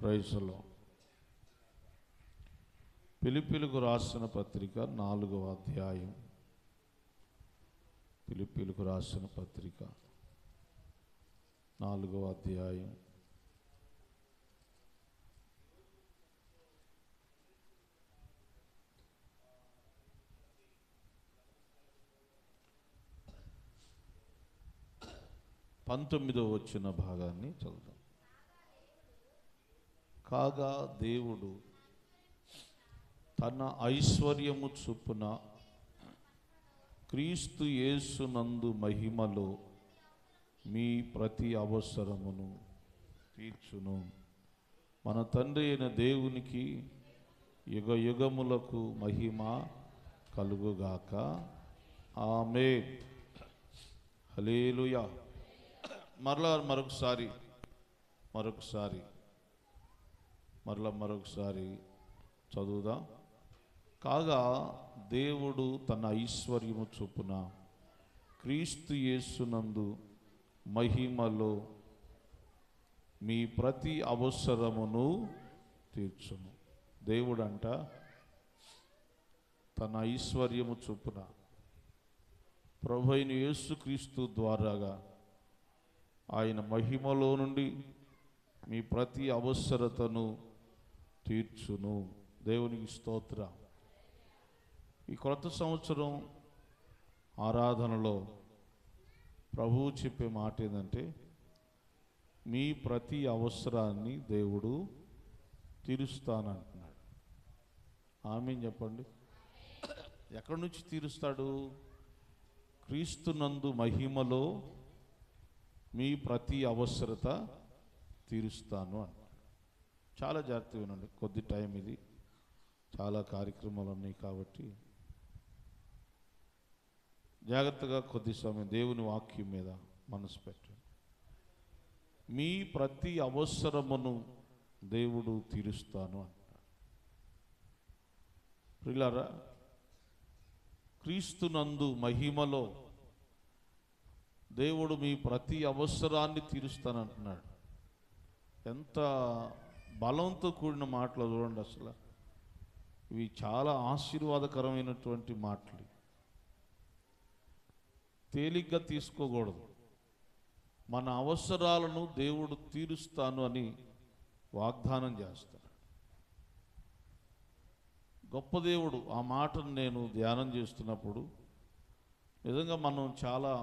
Praise the lord. ఫిలిప్పీలకు రాసిన పత్రిక 4వ అధ్యాయం. ఫిలిప్పీలకు రాసిన పత్రిక 4వ అధ్యాయం. పంతొమ్మిదవ వచ్చిన భాగాన్ని చదువుతాం. కాగా దేవుడు తన ఐశ్వర్యము చొప్పున క్రీస్తు యేసునందు మహిమలో మీ ప్రతి అవసరమును తీర్చును. మన తండ్రి అయిన దేవునికి యుగ యుగములకు మహిమ కలుగుగాక. ఆమేన్. హల్లెలూయా. మరొకసారి చదువుదాం. కాగా దేవుడు తన ఐశ్వర్యము చొప్పున క్రీస్తు యేసునందు మహిమలో మీ ప్రతి అవసరమును తీర్చును. దేవుడంట తన ఐశ్వర్యము చొప్పున ప్రభువైన యేసుక్రీస్తు ద్వారాగా ఆయన మహిమలో నుండి మీ ప్రతి అవసరతను తీర్చును. దేవునికి స్తోత్రం. ఈ క్రొత్త సంవత్సరం ఆరాధనలో ప్రభువు చెప్పే మాట ఏంటంటే, మీ ప్రతి అవసరాన్ని దేవుడు తీరుస్తానంటున్నాడు. ఆమేన్ చెప్పండి. ఎక్కడి నుంచి తీరుస్తాడు? క్రీస్తునందు మహిమలో మీ ప్రతి అవసరత తీరుస్తాను అంటాడు. చాలా జాగ్రత్తగా వినండి. కొద్ది టైం ఇది, చాలా కార్యక్రమాలు ఉన్నాయి కాబట్టి జాగ్రత్తగా కొద్ది సమయం దేవుని వాక్యం మీద మనసు పెట్టండి. మీ ప్రతి అవసరమును దేవుడు తీరుస్తాను అంటాడు. ప్రియులారా, క్రీస్తునందు మహిమలో దేవుడు మీ ప్రతి అవసరాన్ని తీరుస్తానంటున్నాడు. ఎంత బలంతో కూడిన మాటలు చూడండి. అసలు ఇవి చాలా ఆశీర్వాదకరమైనటువంటి మాటలు. తేలిగ్గా తీసుకోకూడదు. మన అవసరాలను దేవుడు తీరుస్తాను అని వాగ్దానం చేస్తాడు. గొప్ప దేవుడు. ఆ మాటను నేను ధ్యానం చేస్తున్నప్పుడు నిజంగా మనం చాలా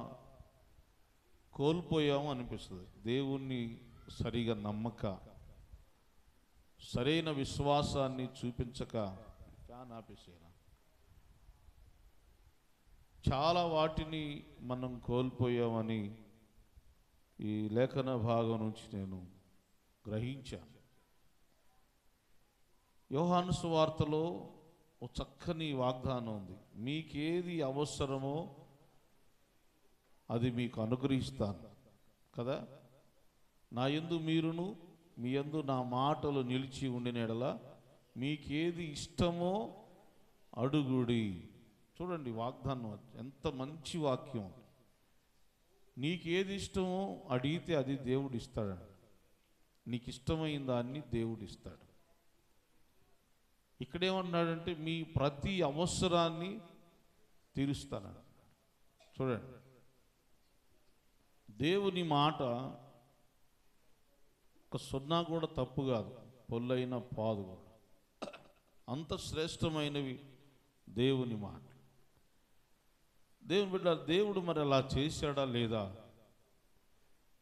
కోల్పోయాము అనిపిస్తుంది. దేవుణ్ణి సరిగా నమ్మక, సరైన విశ్వాసాన్ని చూపించక చాలా వాటిని మనం కోల్పోయామని ఈ లేఖన భాగం నుంచి నేను గ్రహించాను. యోహాను సువార్తలో ఒక చక్కని వాగ్దానం ఉంది. మీకేది అవసరమో అది మీకు అనుగ్రహిస్తాను కదా. నా యందు మీరును మీ యందు నా మాటలు నిలిచి ఉండిన యెడల మీకేది ఇష్టమో అడుగుడి. చూడండి వాగ్దానం ఎంత మంచి వాక్యం. నీకేది ఇష్టమో అడిగితే అది దేవుడు ఇస్తాడు. నీకు ఇష్టమైన దాన్ని దేవుడు ఇస్తాడు. ఇక్కడేమన్నాడంటే మీ ప్రతి అవసరాన్ని తీరుస్తాను. చూడండి, దేవుని మాట ఒక సున్నా కూడా తప్పు కాదు, పొల్లైన పాదు కూడా. అంత శ్రేష్టమైనవి దేవుని మాట. దేవుని బిడ్డ, దేవుడు మరి అలా చేశాడా లేదా?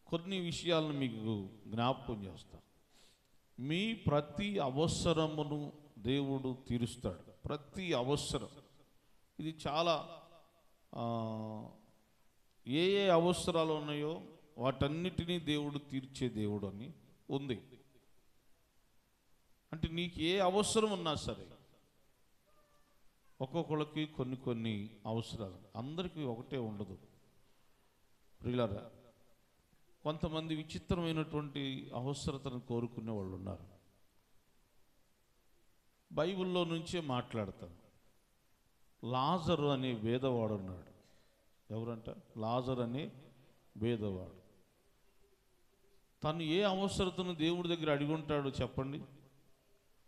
కొన్ని విషయాలను మీకు జ్ఞాపకం చేస్తాను. మీ ప్రతి అవసరమును దేవుడు తీరుస్తాడు. ప్రతి అవసరం. ఇది చాలా ఏ ఏ అవసరాలు ఉన్నాయో వాటన్నిటినీ దేవుడు తీర్చే దేవుడు అని ఉంది. అంటే నీకు ఏ అవసరం ఉన్నా సరే, ఒక్కొక్కళ్ళకి కొన్ని అవసరాలు, అందరికీ ఒకటే ఉండదు. ప్రియులారా, కొంతమంది విచిత్రమైనటువంటి అవసరతను కోరుకునే వాళ్ళు ఉన్నారు. బైబిల్లో నుంచే మాట్లాడతాను. లాజరు అనే వేదవాడు ఉన్నాడు. ఎవరంట? లాజరు అనే వేదవాడు. తను ఏ అవసరతను దేవుడి దగ్గర అడిగి ఉంటాడో చెప్పండి.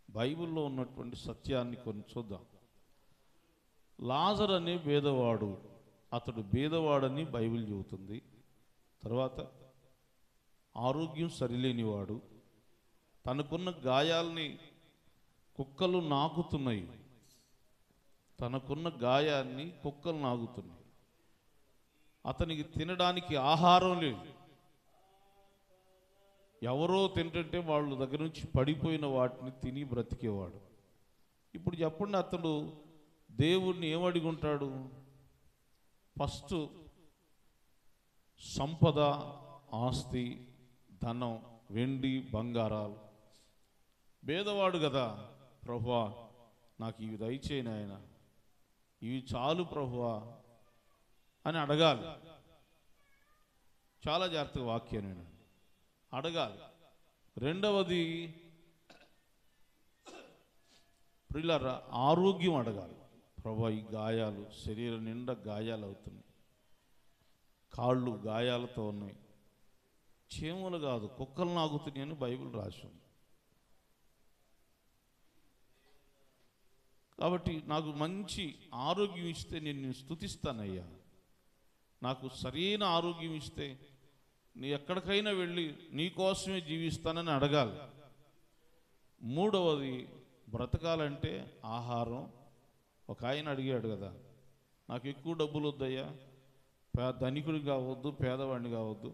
బైబిల్లో ఉన్నటువంటి సత్యాన్ని కొన్ని చూద్దాం. లాజరు అనే బీదవాడు, అతడు బీదవాడని బైబిల్ చెబుతుంది. తర్వాత ఆరోగ్యం సరిలేనివాడు, తనకున్న గాయాల్ని కుక్కలు నాకుతున్నాయి, తనకున్న గాయాన్ని కుక్కలు నాకుతున్నాయి. అతనికి తినడానికి ఆహారం లేదు. ఎవరో తింటుంటే వాళ్ళ దగ్గర నుంచి పడిపోయిన వాటిని తిని బ్రతికేవాడు. ఇప్పుడు చెప్పండి, అతడు దేవుణ్ణి ఏమడిగి ఉంటాడు? ఫస్ట్ సంపద, ఆస్తి, ధనం, వెండి, బంగారాలు. పేదవాడు కదా, ప్రభువా నాకు ఇవి దయచేయను ఆయన, ఇవి చాలు ప్రభువా అని అడగాలి. చాలా జాగ్రత్తగా వాక్యం నేను అడగాలి. రెండవది ప్రియులారా, ఆరోగ్యం అడగాలి. ప్రభువా ఈ గాయాలు, శరీరం నిండా గాయాలు అవుతున్నాయి, కాళ్ళు గాయాలతో ఉన్నాయి, చీమలు కాదు కుక్కలు నాగుతున్నాయి అని బైబిల్ రాసింది. కాబట్టి నాకు మంచి ఆరోగ్యం ఇస్తే నేను స్తుతిస్తానయ్యా, నాకు సరైన ఆరోగ్యం ఇస్తే నీ ఎక్కడికైనా వెళ్ళి నీ కోసమే జీవిస్తానని అడగాలి. మూడవది బ్రతకాలంటే ఆహారం. ఒక ఆయన అడిగాడు కదా, నాకు ఎక్కువ డబ్బులు వద్దయ్యా, ధనికుడిని కావద్దు, పేదవాడిని కావద్దు,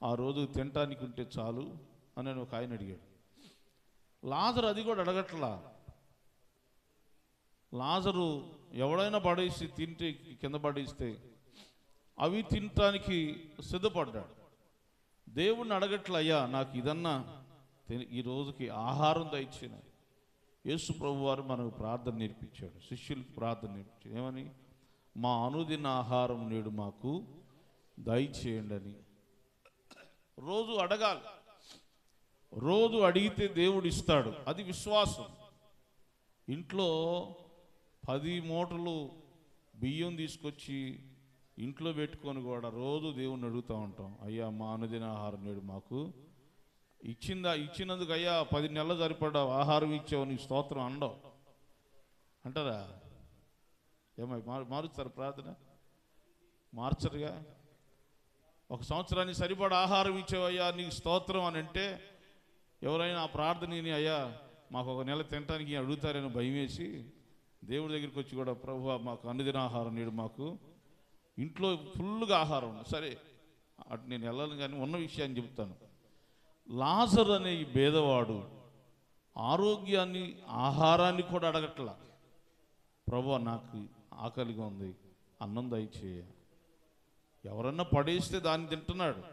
ఆ రోజు తినటానికి ఉంటే చాలు అని ఒక ఆయన అడిగాడు. లాజరు అది కూడా అడగట్లా. లాజరు ఎవడైనా పడేసి తింటే, కింద పడేస్తే అవి తినటానికి సిద్ధపడ్డాడు. దేవుణ్ణి అడగట్లా, అయ్యా నాకు ఇదన్నా ఈ రోజుకి ఆహారం దయచిన. యేసు ప్రభు వారు మనకు ప్రార్థన నేర్పించాడు, శిష్యులకు ప్రార్థన నేర్పించాడు. ఏమని? మా అనుదిన ఆహారం నేడు మాకు దయచేయండి అని. రోజు అడగాలి. రోజు అడిగితే దేవుడు ఇస్తాడు, అది విశ్వాసం. ఇంట్లో 10 మూటలు బియ్యం తీసుకొచ్చి ఇంట్లో పెట్టుకొని కూడా రోజు దేవుణ్ణి అడుగుతూ ఉంటాం, అయ్యా మా అనుదిన ఆహారం నేడు మాకు ఇచ్చినందుకు అయ్యా 10 నెలలు సరిపడా ఆహారం ఇచ్చావు, నీ స్తోత్రం అండవు అంటారా? ఏమై మారుస్తారు ప్రార్థన? మార్చరుగా. 1 సంవత్సరానికి సరిపడా ఆహారం ఇచ్చావయ్యా నీకు స్తోత్రం అని అంటే ఎవరైనా ఆ ప్రార్థనని అయ్యా మాకు 1 నెల తినడానికి అడుగుతారని భయం వేసి దేవుడి దగ్గరికి వచ్చి కూడా, ప్రభువా మాకు అనుదిన ఆహారం నేడు మాకు, ఇంట్లో ఫుల్గా ఆహారం ఉంది. సరే అటు నేను వెళ్ళాను, కానీ ఉన్న విషయాన్ని చెప్తాను. లాజరు అనే ఈ పేదవాడు ఆరోగ్యాన్ని, ఆహారాన్ని కూడా అడగట్లా. ప్రభువా నాకు ఆకలిగా ఉంది, అన్నం దయచేయ. ఎవరన్నా పడేస్తే దాన్ని తింటున్నాడు.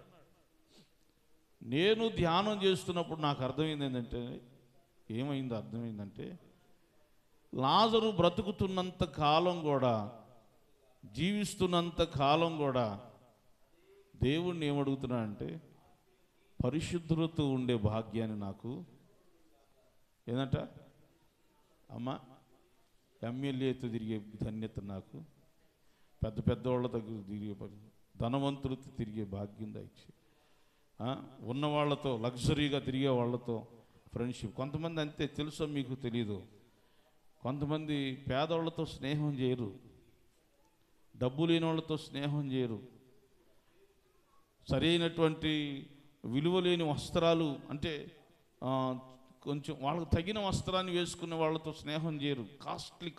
నేను ధ్యానం చేస్తున్నప్పుడు నాకు అర్థమైంది ఏంటంటే, అర్థమైందంటే లాజరు బ్రతుకుతున్నంత కాలం కూడా, జీవిస్తున్నంత కాలం కూడా దేవుణ్ణి ఏమడుగుతున్నా అంటే, పరిశుద్ధులతో ఉండే భాగ్యాన్ని నాకు ఏంటంట అమ్మా, ఎమ్మెల్యేతో తిరిగే ధన్యత నాకు, పెద్ద పెద్దవాళ్ళ దగ్గర తిరిగే, ధనవంతులతో తిరిగే భాగ్యం దయచి, ఉన్న వాళ్ళతో లగ్జరీగా తిరిగే వాళ్ళతో ఫ్రెండ్షిప్. కొంతమంది అంతే, తెలుసో మీకు తెలీదు, కొంతమంది పేదవాళ్ళతో స్నేహం చేయరు, డబ్బు లేని వాళ్ళతో స్నేహం చేయరు, సరైనటువంటి విలువ లేని వస్త్రాలు అంటే కొంచెం వాళ్ళకు తగిన వస్త్రాన్ని వేసుకునే వాళ్ళతో స్నేహం చేయరు,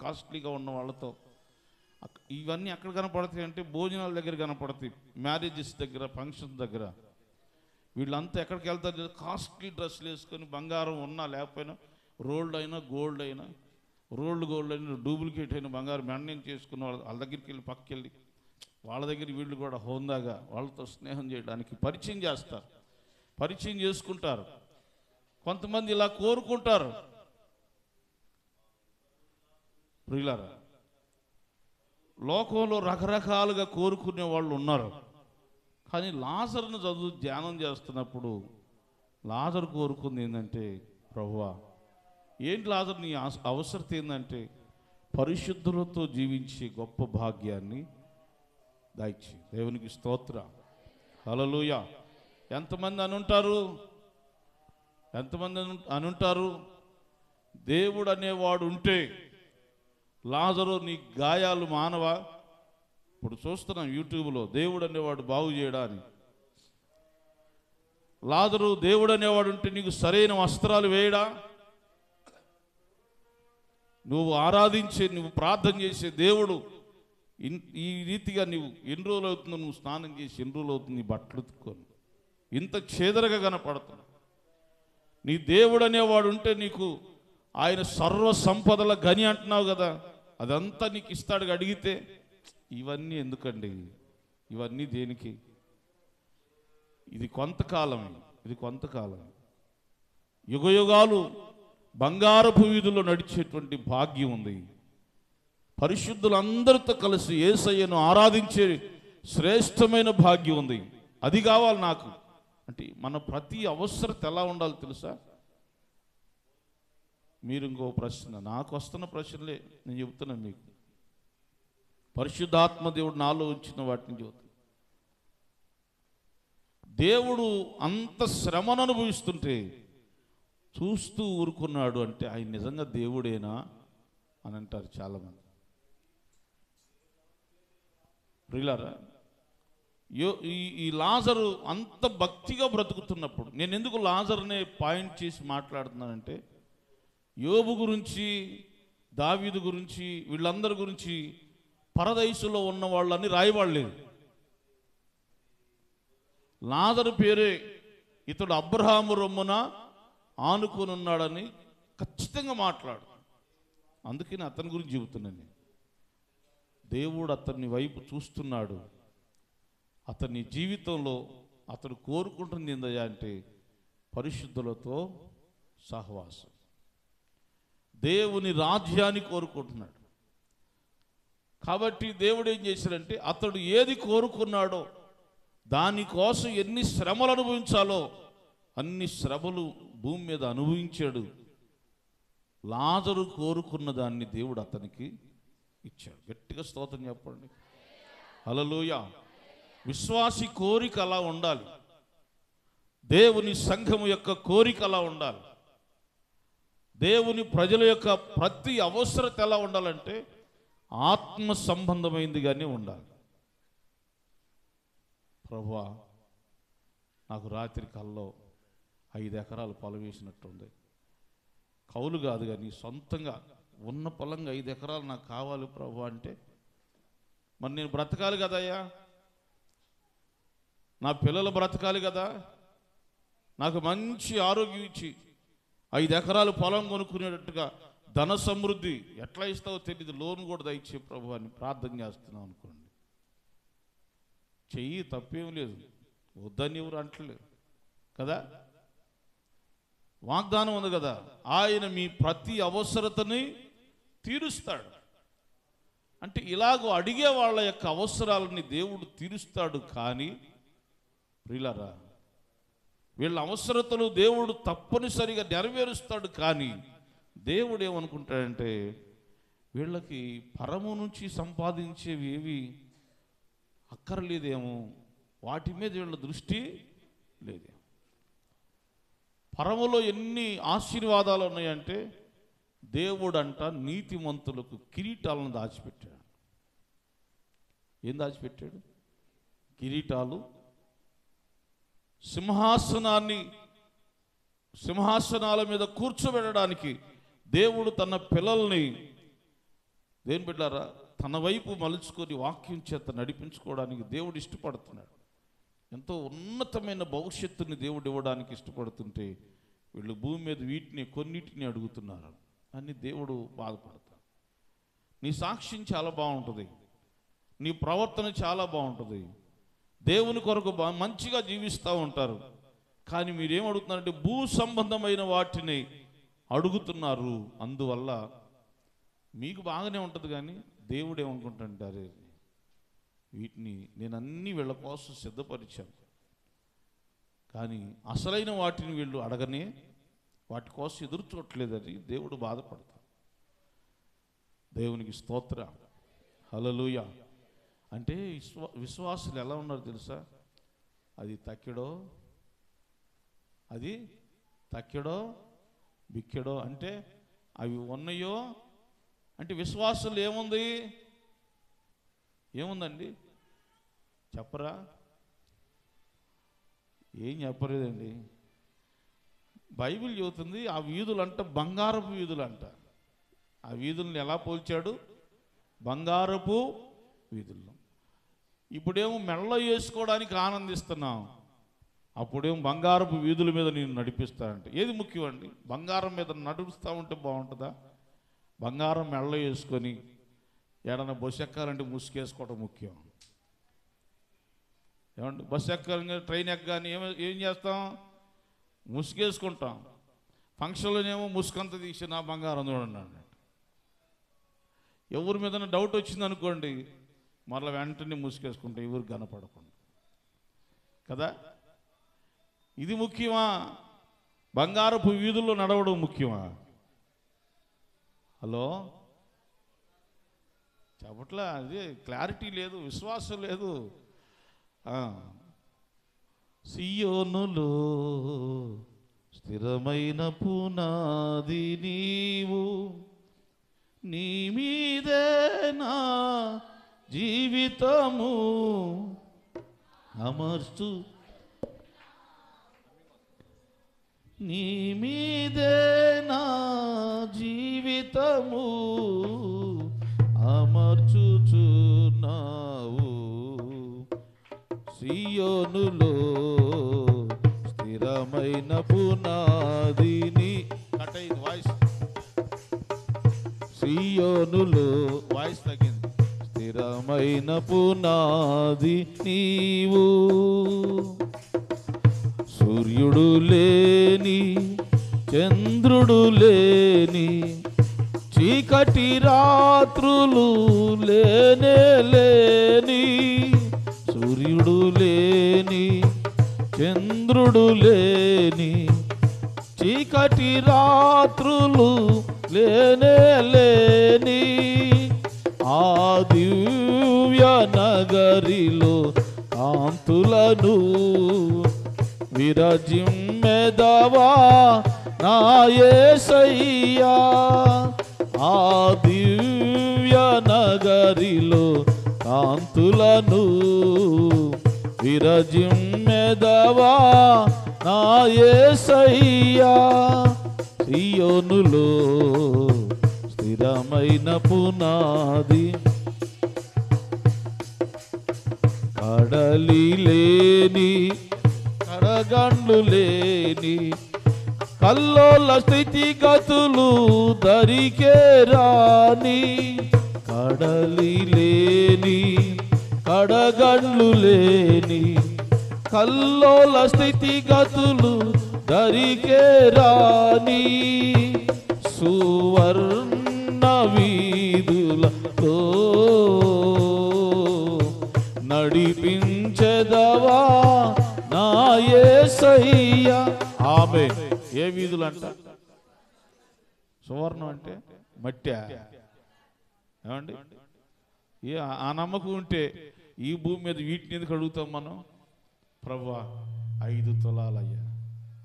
కాస్ట్లీగా ఉన్న వాళ్ళతో. ఇవన్నీ ఎక్కడ కనపడతాయి అంటే భోజనాల దగ్గర కనపడతాయి, మ్యారేజెస్ దగ్గర, ఫంక్షన్స్ దగ్గర. వీళ్ళంతా ఎక్కడికి వెళ్తారు? కాస్ట్లీ డ్రెస్సులు వేసుకొని, బంగారం ఉన్నా లేకపోయినా, గోల్డ్ అయినా డూప్లికేట్ అయిన బంగారం మెయింటైన్ చేసుకున్న వాళ్ళ దగ్గరికి వెళ్ళి, పక్కకెళ్ళి వాళ్ళ దగ్గర వీళ్ళు కూడా హోందాగా వాళ్ళతో స్నేహం చేయడానికి పరిచయం చేస్తారు, పరిచయం చేసుకుంటారు. కొంతమంది ఇలా కోరుకుంటారు. ప్రియులారా, లోకంలో రకరకాలుగా కోరుకునే వాళ్ళు ఉన్నారు. కానీ లాజరును ధ్యానం చేస్తున్నప్పుడు లాజరు కోరుకుంది ఏంటంటే, ప్రభువా ఏంటి లాజరు నీ అవసరత ఏంటంటే, పరిశుద్ధులతో జీవించే గొప్ప భాగ్యాన్ని దయచేయి. దేవునికి స్తోత్రం, హల్లెలూయా. ఎంతమంది అనుంటారు? ఎంతమంది అనుంటారు? దేవుడు అనేవాడు ఉంటే లాజరు నీ గాయాలు మానవా? ఇప్పుడు చూస్తున్నాం యూట్యూబ్లో దేవుడు అనేవాడు బాగు చేయడాని. లాజరు దేవుడు అనేవాడు ఉంటే నీకు సరైన వస్త్రాలు వేయడా? నువ్వు ఆరాధించే, నువ్వు ప్రార్థన చేసే దేవుడు ఈ రీతిగా నువ్వు ఎన్ని రోజులు అవుతుందో, నువ్వు స్నానం చేసి ఎన్ని రోజులు అవుతుంది నీ బట్టలు ఉతుక్కొని ఇంత చేదరగా కనపడుతున్నావు. నీ దేవుడు అనేవాడు ఉంటే నీకు ఆయన సర్వ సంపదల గని అంటున్నావు కదా, అదంతా నీకు ఇస్తాడు అడిగితే. ఇవన్నీ ఎందుకండి? ఇవన్నీ దేనికి? ఇది కొంతకాలమే, ఇది కొంతకాలం. యుగయుగాలు బంగారపు వీధుల్లో నడిచేటువంటి భాగ్యం ఉంది. పరిశుద్ధులందరితో కలిసి యేసయ్యను ఆరాధించే శ్రేష్టమైన భాగ్యం ఉంది. అది కావాలి నాకు అంటే మన ప్రతి అవసరత ఎలా ఉండాలి తెలుసా? మీరు ఇంకో ప్రశ్న, నాకు వస్తున్న ప్రశ్నలే నేను చెబుతున్నాను మీకు. పరిశుద్ధాత్మ దేవుడు నాలో ఉంచిన వాటిని చెబుతాను. దేవుడు అంత శ్రమను అనుభవిస్తుంటే చూస్తూ ఊరుకున్నాడు అంటే ఆయన నిజంగా దేవుడేనా అని అంటారు చాలామంది. ప్రియులారా, ఈ లాజరు అంత భక్తిగా బ్రతుకుతున్నప్పుడు, నేను ఎందుకు లాజర్నే పాయింట్ చేసి మాట్లాడుతున్నానంటే, యోబు గురించి, దావీదు గురించి, వీళ్ళందరి గురించి పరదైసులో ఉన్న వాళ్ళని రాయవాడలేదు. లాజరు పేరే ఇతడు అబ్రహాము రొమ్మున ఆనుకొని ఉన్నాడని ఖచ్చితంగా మాట్లాడు. అందుకని అతని గురించి చెబుతున్నాను నేను. దేవుడు అతన్ని వైపు చూస్తున్నాడు. అతని జీవితంలో అతడు కోరుకుంటుంది ఏందయ్యా అంటే పరిశుద్ధులతో సహవాసం, దేవుని రాజ్యాన్ని కోరుకుంటున్నాడు. కాబట్టి దేవుడు ఏం చేశాడంటే అతడు ఏది కోరుకున్నాడో దానికోసం ఎన్ని శ్రమలు అనుభవించాలో అన్ని శ్రమలు భూమి మీద అనుభవించాడు. లాజరు కోరుకున్న దాన్ని దేవుడు అతనికి ఇచ్చాడు. గట్టిగా స్తోత్రం చెప్పండి. హల్లెలూయా. విశ్వాసి కోరిక అలా ఉండాలి. దేవుని సంఘము యొక్క కోరిక అలా ఉండాలి. దేవుని ప్రజల యొక్క ప్రతి అవసరత ఎలా ఉండాలంటే ఆత్మ సంబంధమైందిగానే ఉండాలి. ప్రభువా, నాకు రాత్రి కల్లో 5 ఎకరాలు పొలం వేసినట్టుంది. కౌలు కాదు కానీ సొంతంగా ఉన్న పొలంగా 5 ఎకరాలు నాకు కావాలి ప్రభు అంటే, మరి నేను బ్రతకాలి కదయ్యా, నా పిల్లలు బ్రతకాలి కదా, నాకు మంచి ఆరోగ్యం ఇచ్చి 5 ఎకరాలు పొలం కొనుక్కునేటట్టుగా ధన సమృద్ధి ఎట్లా ఇస్తావో తెలియదు, లోన్ కూడా దయచే ప్రభు అని ప్రార్థన చేస్తున్నాం అనుకోండి. చెయ్యి, తప్పేం లేదు, వద్దని ఎవరు అంటలేదు కదా. వాగ్దానం ఉంది కదా, ఆయన మీ ప్రతి అవసరతని తీరుస్తాడు. అంటే ఇలాగో అడిగే వాళ్ళ యొక్క అవసరాలని దేవుడు తీరుస్తాడు. కానీ ప్రియులారా, వీళ్ళ అవసరతలు దేవుడు తప్పనిసరిగా నెరవేరుస్తాడు. కానీ దేవుడు ఏమనుకుంటాడంటే వీళ్ళకి పరము నుంచి సంపాదించేవి ఏవి అక్కర్లేదేమో, వాటి మీద వీళ్ళ దృష్టి లేదేమో. పరములో ఎన్ని ఆశీర్వాదాలు ఉన్నాయంటే దేవుడంట నీతిమంతులకు కిరీటాలను దాచిపెట్టాడు. ఏం దాచిపెట్టాడు? కిరీటాలు. సింహాసనాల మీద కూర్చోబెట్టడానికి దేవుడు తన పిల్లల్ని దేని బిడ్డారా తన వైపు మలుచుకొని వాక్యం చేత నడిపించుకోవడానికి దేవుడు ఇష్టపడుతున్నాడు. ఎంతో ఉన్నతమైన భవిష్యత్తుని దేవుడు ఇవ్వడానికి ఇష్టపడుతుంటే వీళ్ళు భూమి మీద వీటిని కొన్నిటిని అడుగుతున్నారు అని దేవుడు బాధపడతాడు. నీ సాక్ష్యం చాలా బాగుంటుంది, నీ ప్రవర్తన చాలా బాగుంటుంది, దేవుని కొరకు మంచిగా జీవిస్తూ ఉంటారు. కానీ మీరేం అడుగుతున్నారంటే భూ సంబంధమైన వాటిని అడుగుతున్నారు. అందువల్ల మీకు బాగానే ఉంటుంది, కానీ దేవుడు ఏమనుకుంటుంటారు, వీటిని నేను అన్ని వీళ్ళ కోసం సిద్ధపరిచాను, కానీ అసలైన వాటిని వీళ్ళు అడగనే వాటి కోసం ఎదురు చూడలేదని దేవుడు బాధపడతాడు. దేవునికి స్తోత్రం. హల్లెలూయా. అంటే విశ్వాసులు ఎలా ఉన్నారు తెలుసా? అది తక్కిడో అది తక్కెడో బిక్కెడో అంటే అవి ఉన్నాయో అంటే విశ్వాసంలో ఏముందండి చెప్పరా? ఏం చెప్పలేదండి. బైబిల్ చెబుతుంది ఆ వీధులంట బంగారపు వీధులంట. ఆ వీధుల్ని ఎలా పోల్చాడు? బంగారపు వీధుల్లో. ఇప్పుడేమో మెడలో వేసుకోవడానికి ఆనందిస్తున్నాం, అప్పుడేమో బంగారపు వీధుల మీద నేను నడిపిస్తానంటే ఏది ముఖ్యం అండి? బంగారం మీద నడుపుస్తూ ఉంటే బాగుంటుందా? బంగారం మెడలో వేసుకొని ఏడన్నా బస్సు ఎక్కాలంటే ముసుకేసుకోవడం ముఖ్యం. ఏమండి, బస్సు ఎక్కాలని ట్రైన్ ఎక్కగానే ఏం చేస్తాం? ముసుగేసుకుంటాం. ఫంక్షన్లోనేమో ముసుకంతా తీసి నా బంగారం చూడండి అన్నట్టు. ఎవరి మీద డౌట్ వచ్చింది అనుకోండి, మరలా వెంటనే ముసుగేసుకుంటాం ఎవరికి కనపడకుండా కదా. ఇది ముఖ్యమా? బంగారపు వీధుల్లో నడవడం ముఖ్యమా? హలో చెప్పట్లా? అది క్లారిటీ లేదు, విశ్వాసం లేదు. సియోనులో స్థిరమైన పునాది నీవు, నీ మీదే నా జీవితము అమర్చు, నీ మీదే నా జీవితము అమర్చుచున్నావు. సియోనులో స్థిరమైన పునాదిని కటైంది వాయిస్. సియోనులో వాయిస్ తగ్గింది. స్థిరమైన పునాది నీవు, సూర్యుడు లేని చంద్రుడు లేని చీకటి రాత్రులు లేనే లేని, సూర్యుడు లేని చంద్రుడు లేని చీకటి రాత్రులు లేనే లేని, ఆ దివ్య నగరిలో కాంతులను విరజిమ్మెదవా నా యేసయ్యా. ఆ దివ్య నగరిలో కాంతులను విరజిమ్మెదవా నా యేసయ్యా. సియోనులో స్థిరమైన పునాది, కడలి లేని కడగండ్లు లేని కల్లోల స్థితిగతులు దరికే రాని, కడలి లేని కడగండ్లు లేని కల్లోల స్థితిగతులు దరికే రాని, సువర్ణ వీధులతో నడిపించెదవా నా యేసయ్యా. ఆమేన్. ఏ వీధులు అంట? సువర్ణం అంటే మట్టి. ఏమండి, ఆ నమ్మకం ఉంటే ఈ భూమి మీద వీటిని ఎందుకు అడుగుతాం మనం? ప్రభువా 5 తులాలయ్యా,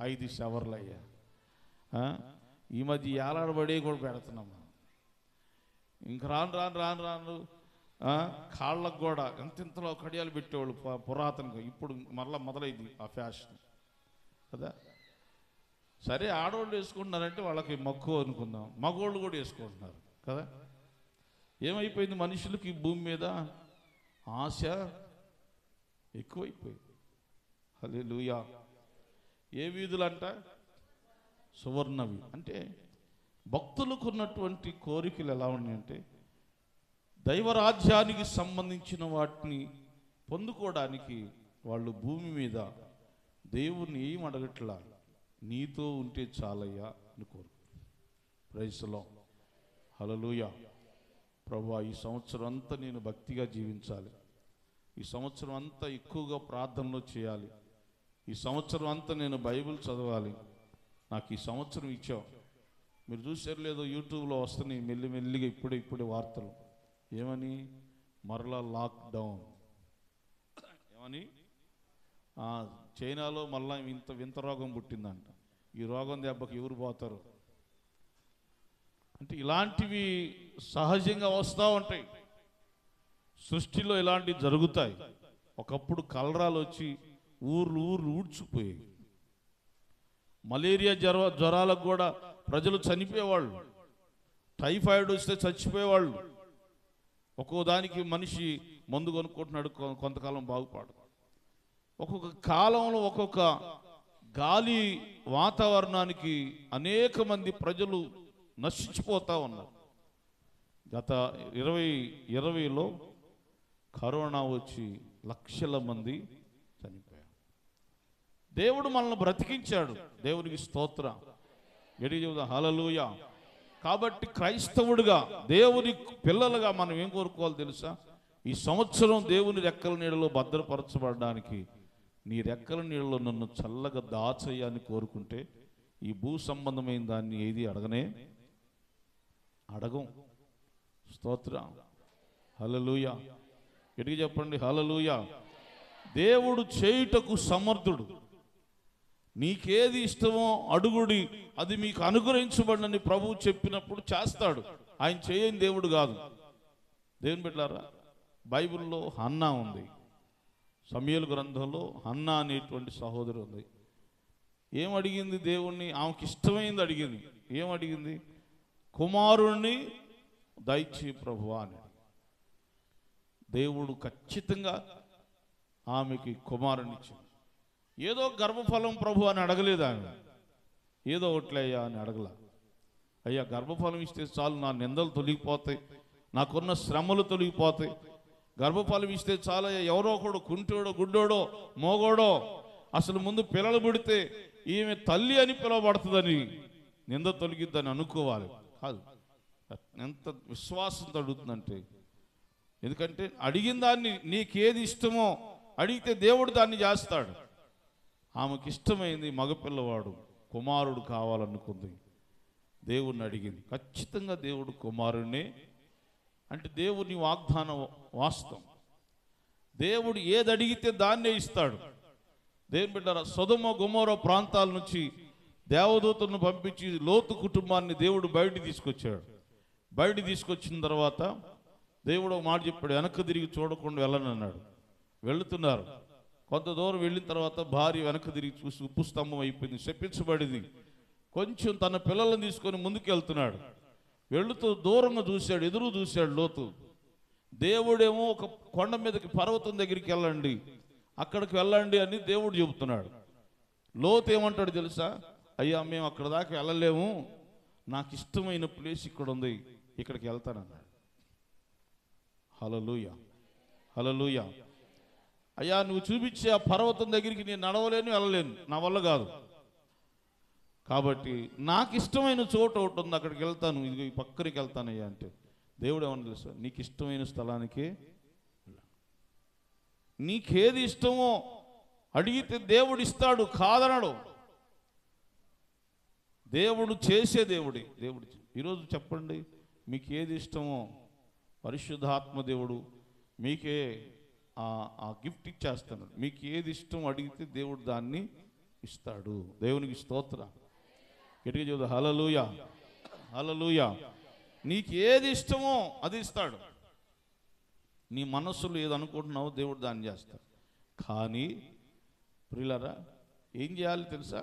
5 షవర్లయ్యా. ఈ మధ్య ఏలాడబడే కూడా పెడుతున్నాం మనం. ఇంక రాను రాను రాను రాను కాళ్ళకు కూడా ఎంతలో కడియాలు పెట్టేవాళ్ళు పురాతనంగా. ఇప్పుడు మరలా మొదలైంది ఆ ఫ్యాషన్ కదా. సరే, ఆడవాళ్ళు వేసుకుంటున్నారంటే వాళ్ళకి మక్కువ అనుకుందాం, మగవాళ్ళు కూడా వేసుకుంటున్నారు కదా. ఏమైపోయింది? మనుషులకి ఈ భూమి మీద ఆశ ఎక్కువైపోయింది. హల్లెలూయా. ఏ వీధులు అంట? సువర్ణవి. అంటే భక్తులకు ఉన్నటువంటి కోరికలు ఎలా ఉన్నాయంటే, దైవరాజ్యానికి సంబంధించిన వాటిని పొందుకోవడానికి వాళ్ళు భూమి మీద దేవుణ్ణి ఏం అడగట్లా, నీతో ఉంటే చాలయ్యా అని కోరుకుంటారు. Praise the lord. హల్లెలూయా. ప్రభువా, ఈ సంవత్సరం అంతా నేను భక్తిగా జీవించాలి, ఈ సంవత్సరం అంతా ఎక్కువగా ప్రార్థనలో చేయాలి, ఈ సంవత్సరం అంతా నేను బైబిల్ చదవాలి, నాకు ఈ సంవత్సరం ఇచ్చావు. మీరు చూసారు లేదో, యూట్యూబ్లో వస్తున్నాయి మెల్లిమెల్లిగా ఇప్పుడే వార్తలు. ఏమని? మరలా లాక్డౌన్. ఏమని? చైనాలో మళ్ళీ వింత రోగం పుట్టిందంట. ఈ రోగం దెబ్బకి ఎవరు పోతారు అంటే ఇలాంటివి సహజంగా వస్తూ ఉంటాయి. సృష్టిలో ఇలాంటివి జరుగుతాయి. ఒకప్పుడు కలరాలు వచ్చి ఊర్లు ఊడ్చిపోయాయి. మలేరియా జ్వరాలకు కూడా ప్రజలు చనిపోయేవాళ్ళు. టైఫాయిడ్ వస్తే చచ్చిపోయేవాళ్ళు. ఒక్కో దానికి మనిషి మందు కొనుక్కుంటున్నాడు, కొంతకాలం బాగుపడదు. ఒక్కొక్క కాలంలో ఒక్కొక్క గాలి వాతావరణానికి అనేక మంది ప్రజలు నశించిపోతూ ఉన్నారు. గత 2020లో కరోనా వచ్చి లక్షల మంది చనిపోయారు. దేవుడు మనల్ని బ్రతికించాడు. దేవునికి స్తోత్రం. గట్టిగా చెబుదాం హల్లెలూయా. కాబట్టి క్రైస్తవుడిగా, దేవుని పిల్లలుగా మనం ఏం కోరుకోవాలి తెలుసా? ఈ సంవత్సరం దేవుని రెక్కల నీడలో భద్రపరచబడడానికి నీ రెక్కల నీడలో నన్ను చల్లగా దాచేయాలని కోరుకుంటే ఈ భూ సంబంధమైన దాన్ని ఏది అడగం. స్తోత్రం హల్లెలూయా. గట్టిగా చెప్పండి హల్లెలూయా. దేవుడు చేయుటకు సమర్థుడు. నీకేది ఇష్టమో అడుగుడి, అది మీకు అనుగ్రహించబడని ప్రభువు చెప్పినప్పుడు చేస్తాడు. ఆయన చేయని దేవుడు కాదు. దేవుని బిడ్డలారా, బైబిల్లో హన్నా ఉంది. సమూయేలు గ్రంథంలో హన్నా అనేటువంటి సహోదరు ఉంది. ఏం అడిగింది దేవుణ్ణి? ఆమెకి ఇష్టమైంది అడిగింది. ఏం అడిగింది? కుమారుణ్ణి దయచేయి ప్రభువా అని. దేవుడు ఖచ్చితంగా ఆమెకి కుమారుని ఇచ్చింది. ఏదో గర్భఫలం ప్రభు అని అడగలేదు ఆమె. ఏదో ఒకట్లే అయ్యా అని అడగల. అయ్యా గర్భఫలం ఇస్తే చాలు, నా నిందలు తొలగిపోతాయి, నాకున్న శ్రమలు తొలగిపోతాయి. గర్భఫలం ఇస్తే చాలా, ఎవరో ఒకడు కుంటోడో గుడ్డోడో మోగోడో అసలు ముందు పిల్లలు పుడితే ఈమె తల్లి అని పిలువబడుతుందని, నింద తొలగిద్దని అనుకోవాలి. కాదు, ఎంత విశ్వాసంతో అడుగుతుందంటే, ఎందుకంటే అడిగిన దాన్ని నీకేది ఇష్టమో అడిగితే దేవుడు దాన్ని చేస్తాడు. ఆమెకి ఇష్టమైంది మగపిల్లవాడు, కుమారుడు కావాలనుకుంది. దేవుణ్ణి అడిగింది. ఖచ్చితంగా దేవుడు కుమారుణ్ణి, అంటే దేవుని వాగ్దానం వాస్తవం. దేవుడు ఏది అడిగితే దాన్నే ఇస్తాడు. దేవుని బిడ్డలారా, సొదొమ గొమొర్రా ప్రాంతాల నుంచి దేవదూతలను పంపించి లోతు కుటుంబాన్ని దేవుడు బయటికి తీసుకొచ్చాడు. బయటికి తీసుకొచ్చిన తర్వాత దేవుడు ఒక మాట చెప్పాడు, వెనక్కి తిరిగి చూడకుండా వెళ్ళనన్నాడు. వెళుతున్నారు. కొంత దూరం వెళ్ళిన తర్వాత భార్య వెనక్కి తిరిగి చూసి ఉప్పు స్తంభం అయిపోయింది, శపించబడింది. కొంచెం తన పిల్లలను తీసుకొని ముందుకు వెళ్తున్నాడు. వెళుతూ దూరంగా చూశాడు, ఎదురు చూశాడు లోతు. దేవుడేమో ఒక కొండ మీదకి, పర్వతం దగ్గరికి వెళ్ళండి, అక్కడికి వెళ్ళండి అని దేవుడు చెబుతున్నాడు. లోతు ఏమంటాడు తెలుసా? అయ్యా మేము అక్కడ దాకా వెళ్ళలేము, నాకు ఇష్టమైన ప్లేస్ ఇక్కడ ఉంది, ఇక్కడికి వెళ్తానన్నాడు. హల్లెలూయా హల్లెలూయా. అయ్యా నువ్వు చూపించే ఆ పర్వతం దగ్గరికి నేను నడవలేను, వెళ్ళలేను, నా వల్ల కాదు. కాబట్టి నాకు ఇష్టమైన చోటు ఒకటి ఉంది, అక్కడికి వెళ్తాను, ఇది ఈ పక్కరికి వెళ్తానయ్యా అంటే దేవుడు ఏమన్నా తెలుసా? నీకు ఇష్టమైన స్థలానికి, నీకేది ఇష్టమో అడిగితే దేవుడు ఇస్తాడు, కాదనడు. దేవుడు చేసే దేవుడు. ఈరోజు చెప్పండి, మీకు ఏది ఇష్టమో పరిశుద్ధాత్మ దేవుడు మీకే ఆ గిఫ్ట్ ఇచ్చేస్తాడు. మీకు ఏది ఇష్టం అడిగితే దేవుడు దాన్ని ఇస్తాడు. దేవునికి స్తోత్రం. గట్టిగా చెబుతా హల్లెలూయా హల్లెలూయా. నీకు ఏది ఇష్టమో అది ఇస్తాడు. నీ మనస్సులో ఏది అనుకుంటున్నావో దేవుడు దాన్ని చేస్తాడు. కానీ ప్రియులారా, ఏం చేయాలి తెలుసా?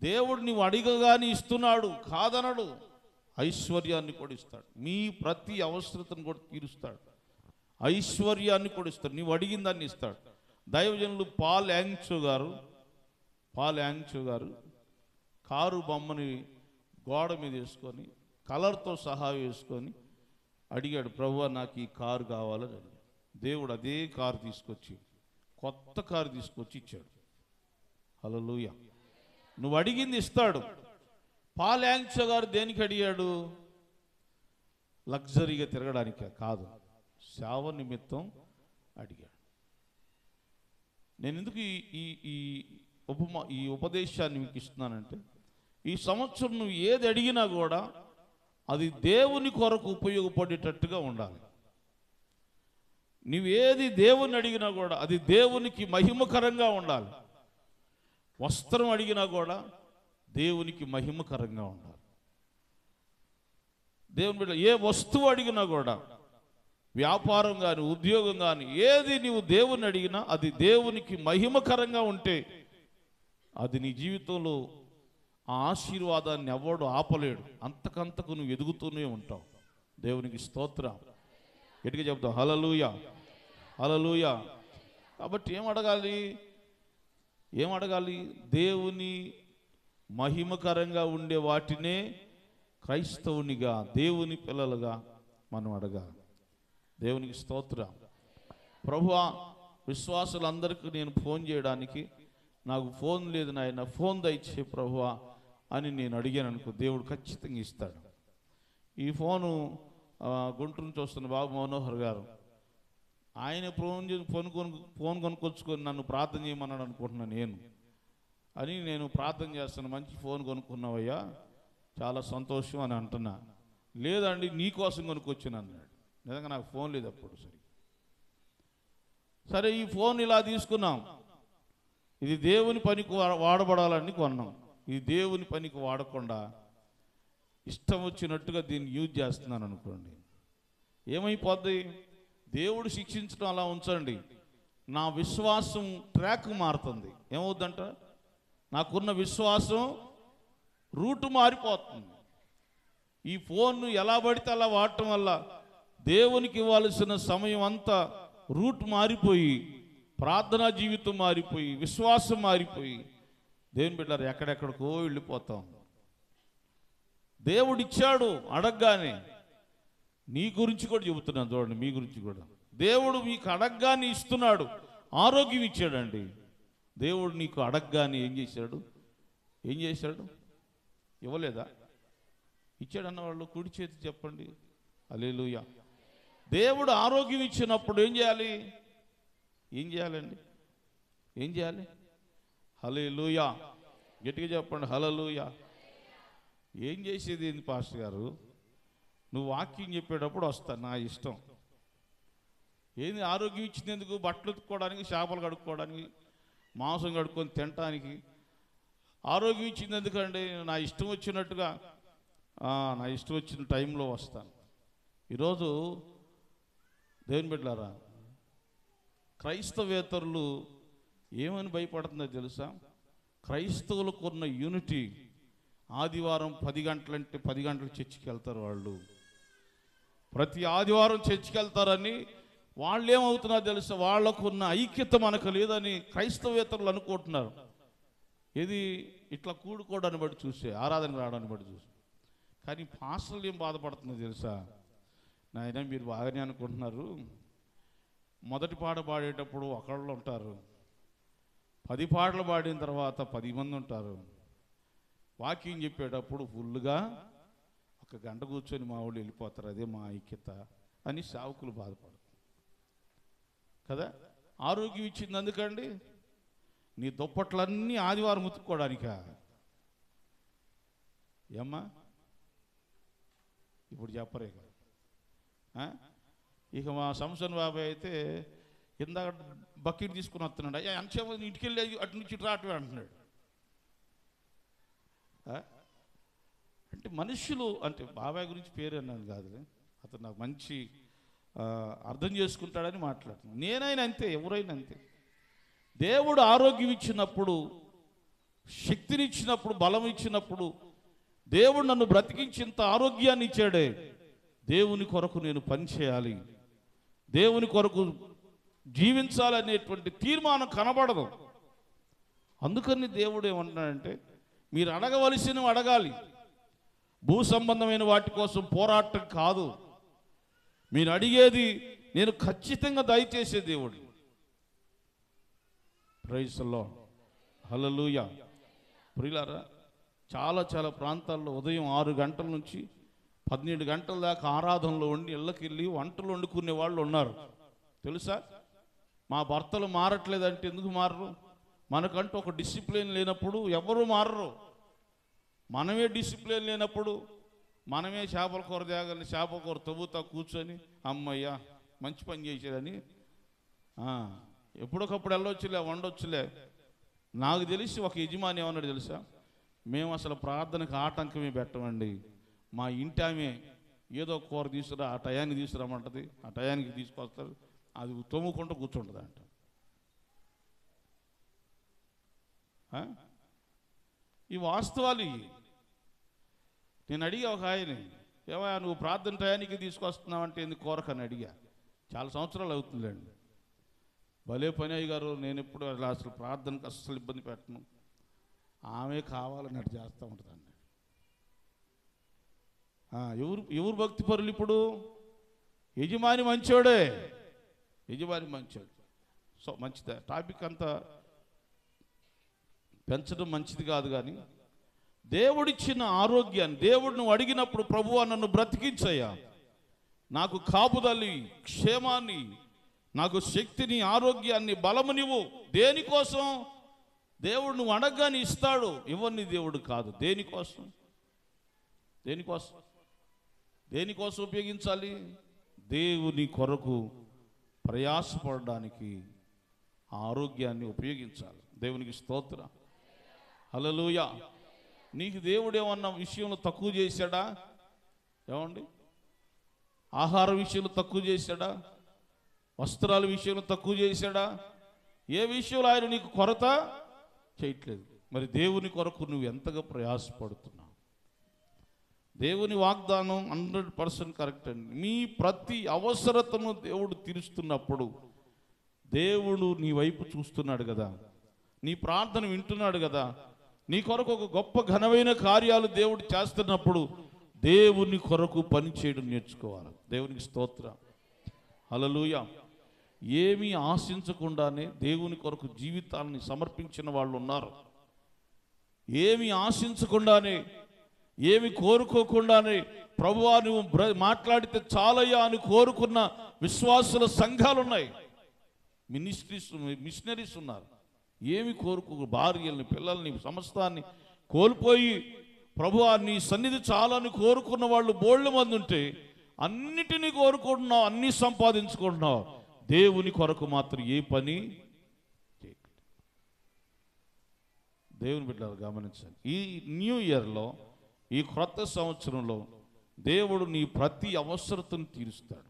దేవుడు నీవు అడిగగానే ఇస్తున్నాడు, కాదనడు. ఐశ్వర్యాన్ని కూడా ఇస్తాడు. మీ ప్రతి అవసరతను కూడా తీరుస్తాడు. ఐశ్వర్యాన్ని కూడా ఇస్తాడు. నీవు అడిగిన దాన్ని ఇస్తాడు. దైవజనులు పాల్ యాంగ్చో గారు కారు బొమ్మని గోడ మీద వేసుకొని కలర్తో సహా వేసుకొని అడిగాడు, ప్రభువా నాకు ఈ కారు కావాలని అడిగాడు. దేవుడు అదే కారు తీసుకొచ్చి, కొత్త కారు తీసుకొచ్చి ఇచ్చాడు. హల్లెలూయా. నువ్వు అడిగింది ఇస్తాడు. పాల్ యాంగ్చో గారు దేనికి అడిగాడు? లగ్జరీగా తిరగడానికే కాదు, సేవ నిమిత్తం అడిగాడు. నేను ఎందుకు ఈ ఉపదేశాన్ని మీకు ఇస్తున్నానంటే, ఈ సంవత్సరం నువ్వు ఏది అడిగినా కూడా అది దేవుని కొరకు ఉపయోగపడేటట్టుగా ఉండాలి. నువ్వేది దేవుని అడిగినా కూడా అది దేవునికి మహిమకరంగా ఉండాలి. వస్త్రం అడిగినా కూడా దేవునికి మహిమకరంగా ఉండాలి. దేవుని బిడ్డ ఏ వస్తువు అడిగినా కూడా, వ్యాపారం కానీ ఉద్యోగం కానీ ఏది నీవు దేవుని అడిగినా అది దేవునికి మహిమకరంగా ఉంటే అది నీ జీవితంలో ఆ ఆశీర్వాదాన్ని ఎవడు ఆపలేడు. అంతకంతకు నువ్వు ఎదుగుతూనే ఉంటావు. దేవునికి స్తోత్రం. గట్టిగా చెప్తావు హల్లెలూయా, హల్లెలూయా. కాబట్టి ఏం అడగాలి? దేవుని మహిమకరంగా ఉండే వాటినే క్రైస్తవునిగా, దేవుని పిల్లలుగా మనం అడగాలి. దేవునికి స్తోత్రం. ప్రభువా, విశ్వాసులందరికీ నేను ఫోన్ చేయడానికి నాకు ఫోన్ లేదు నాయన, ఫోన్ దయచే ప్రభువా అని నేను అడిగాను అనుకో, దేవుడు ఖచ్చితంగా ఇస్తాడు. ఈ ఫోను గుంటూరు నుంచి వస్తున్న బాబు మనోహర్ గారు, ఆయన ఫోన్ కొనుక్కొచ్చుకొని నన్ను ప్రార్థన చేయమన్నాడు అనుకుంటున్నాను నేను ప్రార్థన చేస్తాను. మంచి ఫోన్ కొనుక్కున్నావయ్యా, చాలా సంతోషం అని అంటున్నా. లేదండి నీకోసం కొనుక్కొచ్చాను అన్నాడు. నిజంగా నాకు ఫోన్ లేదు అప్పుడు. సరే ఈ ఫోన్ ఇలా తీసుకున్నాం, ఇది దేవుని పనికి వాడబడాలని కొన్నాం. ఇది దేవుని పనికి వాడకుండా ఇష్టం వచ్చినట్టుగా దీన్ని యూజ్ చేస్తున్నాను అనుకోండి, ఏమైపోద్ది? దేవుడు శిక్షించడం అలా ఉంచండి, నా విశ్వాసం ట్రాక్ మారుతుంది. ఏమవుద్దంట? నాకున్న విశ్వాసం రూటు మారిపోతుంది. ఈ ఫోన్ను ఎలా పడితే అలా వాడటం వల్ల దేవునికి ఇవ్వాల్సిన సమయం అంతా రూట్ మారిపోయి, ప్రార్థనా జీవితం మారిపోయి, విశ్వాసం మారిపోయి, దేవుని బిడ్డలారా ఎక్కడెక్కడికో వెళ్ళిపోతాం. దేవుడిచ్చాడు అడగగానే. నీ గురించి కూడా చెబుతున్నాను చూడండి, మీ గురించి కూడా దేవుడు మీకు అడగగానే ఇస్తున్నాడు. ఆరోగ్యం ఇచ్చాడండి దేవుడు. నీకు అడగగానే ఏం చేశాడు? ఇవ్వలేదా? ఇచ్చాడు అన్నవాళ్ళు కుడి చేతి చెప్పండి హల్లెలూయా. దేవుడు ఆరోగ్యం ఇచ్చినప్పుడు ఏం చేయాలండి? ఏం చేయాలి? హల్లెలూయా. గట్టిగా చెప్పండి హల్లెలూయా. ఏం చేసేది ఏంది పాస్టర్ గారు? నువ్వు వాక్యం చెప్పేటప్పుడు వస్తా, నా ఇష్టం. ఏంది ఆరోగ్యం ఇచ్చినందుకు? బట్టలు ఉతుక్కోవడానికి, చేపలు కడుక్కోవడానికి, మాంసం కడుక్కొని తినటానికి ఆరోగ్యం ఇచ్చింది ఎందుకండి? నా ఇష్టం వచ్చినట్టుగా, నా ఇష్టం వచ్చిన టైంలో వస్తాను. ఈరోజు దేవుని బిడ్డలారా, క్రైస్తవేతరులు ఏమని భయపడుతుందో తెలుసా? క్రైస్తవులకు ఉన్న యూనిటీ. ఆదివారం 10 గంటలంటే 10 గంటలు చర్చికి వెళ్తారు వాళ్ళు. ప్రతి ఆదివారం చర్చికి వెళ్తారని వాళ్ళు ఏమవుతున్నారు తెలుసా? వాళ్ళకున్న ఐక్యత మనకు లేదని క్రైస్తవేతరులు అనుకుంటున్నారు. ఇది ఇట్లా కూడుకోవడాన్ని బట్టి చూసే, ఆరాధన రావడాన్ని బట్టి చూసే. కానీ పాస్టర్లు ఏం బాధపడుతుందో తెలుసా? నాయన మీరు బాగానే అనుకుంటున్నారు, మొదటి పాట పాడేటప్పుడు ఒకళ్ళు ఉంటారు, 10 పాటలు పాడిన తర్వాత 10 మంది ఉంటారు. వాక్యం చెప్పేటప్పుడు ఫుల్గా 1 గంట కూర్చొని మా వాళ్ళు వెళ్ళిపోతారు, అదే మా ఐక్యత అని సేవకులు బాధపడతారు కదా. ఆరోగ్యం ఇచ్చింది అందుకండి? నీ దుప్పట్లన్నీ ఆదివారం ఉతుక్కోవడానికా? ఏమ్మా ఇప్పుడు చెప్పరే. ఇక మా సంసన్ బాబాయ్ అయితే ఇందాక బకెట్ తీసుకుని వస్తున్నాడు, అయ్యా ఎంతసేపు ఇంటికి వెళ్ళి అటు నుంచి రావటమే అంటున్నాడు. అంటే మనుషులు, అంటే బాబాయ్ గురించి పేరు అన్నాను కాదు, అతను నాకు మంచి అర్థం చేసుకుంటాడని మాట్లాడుతున్నాను. నేనైనా అంతే, ఎవరైనా అంతే. దేవుడు ఆరోగ్యం ఇచ్చినప్పుడు, శక్తిని ఇచ్చినప్పుడు, బలం ఇచ్చినప్పుడు, దేవుడు నన్ను బ్రతికించేంత ఆరోగ్యాన్ని ఇచ్చాడే, దేవుని కొరకు నేను పని చేయాలి, దేవుని కొరకు జీవించాలనేటువంటి తీర్మానం కనబడదు. అందుకని దేవుడు ఏమంటున్నాడంటే, మీరు అడగవలసినవి అడగాలి. భూ సంబంధమైన వాటి కోసం పోరాటం కాదు. మీరు అడిగేది నేను ఖచ్చితంగా దయచేసే దేవుడు. ప్రైజ్ ది లార్డ్, హల్లెలూయా. ప్రియులారా, చాలా ప్రాంతాల్లో ఉదయం 6 గంటల నుంచి 12 గంటల దాకా ఆరాధనలో ఉండి ఇళ్ళకి వెళ్ళి వంటలు వండుకునే వాళ్ళు ఉన్నారు తెలుసా. మా భర్తలు మారట్లేదంటే ఎందుకు మారరు? మనకంటూ ఒక డిసిప్లిన్ లేనప్పుడు ఎవరు మారరు. మనమే డిసిప్లిన్ లేనప్పుడు మనమే చేపల కూర తేగలని చేపల కూర తవ్వుతా కూర్చొని అమ్మయ్యా మంచి పని చేశాడని ఎప్పుడొకప్పుడు వెళ్ళొచ్చులే, వండొచ్చులే. నాకు తెలిసి ఒక యజమాని ఏమన్నాడు తెలుసా, మేము అసలు ప్రార్థనకు ఆటంకమే పెట్టమండి. మా ఇంటి ఆమె ఏదో కూర తీసుకురా, ఆ టయానికి తీసుకురామంటది, ఆ టయానికి తీసుకొస్తారు, అది తొమ్ముకుంటూ కూర్చుంటుంది అంట. ఈ వాస్తవాలు ఇవి. నేను అడిగా ఒక ఆయన్ని, ఏమయ్యా నువ్వు ప్రార్థన టయానికి తీసుకొస్తున్నావంటే ఎందుకు కోరకని అడిగా. చాలా సంవత్సరాలు అవుతుందండి. భలే పని అయ్యగారు, నేను ఎప్పుడు అసలు ప్రార్థనకు అస్సలు ఇబ్బంది పెట్టను, ఆమె కావాలని అటు చేస్తూ ఉంటుంది. ఎవరు భక్తి పరులు ఇప్పుడు? యజమాని మంచోడే, యజమాని మంచోడు. సో మంచిదే, టాపిక్ అంతా పెంచడం మంచిది కాదు. కానీ దేవుడిచ్చిన ఆరోగ్యాన్ని, దేవుడు నువ్వు అడిగినప్పుడు ప్రభువా నన్ను బ్రతికించయ్యా, నాకు కాపుదలి, క్షేమాన్ని, నాకు శక్తిని, ఆరోగ్యాన్ని, బలమునివ్వు. దేనికోసం? దేవుడు నువ్వు అడగగానే ఇస్తాడు. ఇవ్వని దేవుడు కాదు. దేనికోసం? దేనికోసం? దేనికోసం ఉపయోగించాలి? దేవుని కొరకు ప్రయాసపడడానికి ఆరోగ్యాన్ని ఉపయోగించాలి. దేవునికి స్తోత్రం, హల్లెలూయా. నీకు దేవుడు ఏమన్నా విషయంలో తక్కువ చేశాడా? ఏమండి, ఆహార విషయంలో తక్కువ చేశాడా? వస్త్రాల విషయంలో తక్కువ చేశాడా? ఏ విషయంలో ఆయన నీకు కొరత చేయట్లేదు. మరి దేవుని కొరకు నువ్వు ఎంతగా ప్రయాసపడుతున్నావు? దేవుని వాగ్దానం 100% కరెక్ట్ అండి. మీ ప్రతి అవసరతను దేవుడు తీరుస్తున్నప్పుడు దేవుడు నీ వైపు చూస్తున్నాడు కదా, నీ ప్రార్థన వింటున్నాడు కదా, నీ కొరకు ఒక గొప్ప ఘనమైన కార్యాలు దేవుడు చేస్తున్నప్పుడు దేవుని కొరకు పని చేయడం నేర్చుకోవాలి. దేవునికి స్తోత్రం, హల్లెలూయా. ఏమీ ఆశించకుండానే దేవుని కొరకు జీవితాన్ని సమర్పించిన వాళ్ళు ఉన్నారు. ఏమీ ఆశించకుండానే, ఏమి కోరుకోకుండానే ప్రభువా నువ్వు మాట్లాడితే చాలయ్యా అని కోరుకున్న విశ్వాసుల సంఘాలు ఉన్నాయి, మిషనరీస్ ఉన్నారు. ఏమి కోరుకో, భార్యల్ని, పిల్లల్ని, సమస్తాన్ని కోల్పోయి ప్రభువా నీ సన్నిధి చాలని కోరుకున్న వాళ్ళు బోళ్ళ మంది ఉంటే, అన్నిటినీ కోరుకుంటున్నావు, అన్నీ సంపాదించుకుంటున్నావు, దేవుని కొరకు మాత్రం ఏ పని చేయకు. దేవుని బిడ్డలు గమనించండి, ఈ న్యూ ఇయర్లో, ఈ క్రొత్త సంవత్సరంలో దేవుడు నీ ప్రతి అవసరతను తీరుస్తాడు.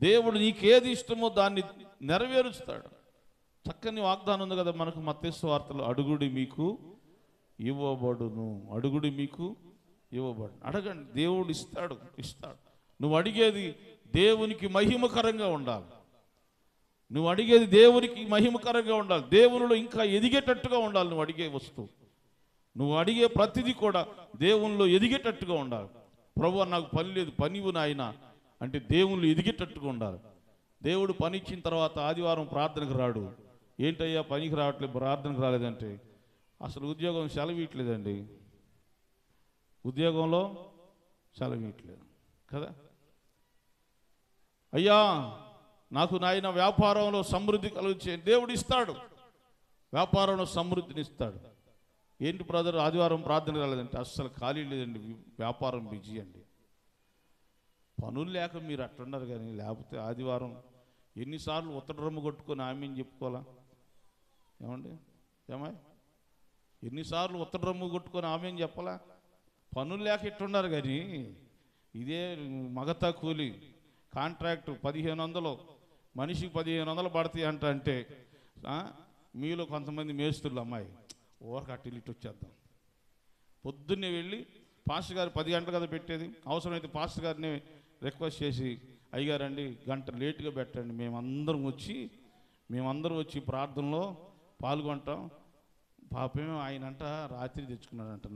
దేవుడు నీకేది ఇష్టమో దాన్ని నెరవేరుస్తాడు. చక్కని వాగ్దానం ఉంది కదా మనకు మత్తయి సువార్తలో, అడుగుడి మీకు ఇవ్వబడును, అడుగుడి మీకు ఇవ్వబడును. అడగండి, దేవుడు ఇస్తాడు. నువ్వు అడిగేది దేవునికి మహిమకరంగా ఉండాలి. నువ్వు అడిగేది దేవునికి మహిమకరంగా ఉండాలి, దేవునిలో ఇంకా ఎదిగేటట్టుగా ఉండాలి. నువ్వు అడిగే వస్తువు, నువ్వు అడిగే ప్రతిదీ కూడా దేవునిలో ఎదిగేటట్టుగా ఉండాలి. ప్రభువా నాకు పని లేదు, పనివు నాయన అంటే దేవునిలో ఎదిగేటట్టుగా ఉండాలి. దేవుడు పని ఇచ్చిన తర్వాత ఆదివారం ప్రార్థనకు రాడు. ఏంటయ్యా పనికి రావట్లేదు, ప్రార్థనకు రాలేదంటే, అసలు ఉద్యోగం సెలవు ఇవ్వట్లేదండి, ఉద్యోగంలో సెలవు ఇవ్వట్లేదు కదా. అయ్యా నాకు నాయన వ్యాపారంలో సమృద్ధి కలిగించే, దేవుడు ఇస్తాడు, వ్యాపారంలో సమృద్ధిని ఇస్తాడు. ఏంటి బ్రదర్ ఆదివారం ప్రార్థన రాలేదంటే, అస్సలు ఖాళీ లేదండి, వ్యాపారం బిజీ అండి. పనులు లేక మీరు అట్టున్నారు, కానీ లేకపోతే ఆదివారం ఎన్నిసార్లు ఉత్తర రమ్ము కొట్టుకొని ఆమెను చెప్పుకోవాలా? ఏమండి, ఎన్నిసార్లు ఉత్తర రమ్ము కొట్టుకొని ఆమెను చెప్పాలా? పనులు లేక ఇట్టున్నారు. కానీ ఇదే మగతా కూలి కాంట్రాక్టు 1500, మనిషికి 1500 పడతాయి అంటే మీలో కొంతమంది మేస్తులు అమ్మాయి ఓరకు అట్టు ఇటు వచ్చేద్దాం. పొద్దున్నే వెళ్ళి పాస్టర్ గారు 10 గంటలు కదా పెట్టేది, అవసరమైతే పాస్టర్ గారిని రిక్వెస్ట్ చేసి, అయ్యగారండి గంట లేటుగా పెట్టండి, మేమందరం వచ్చి ప్రార్థనలో పాల్గొంటాం. పాపమే ఆయనంట రాత్రి తెచ్చుకున్నాడంట,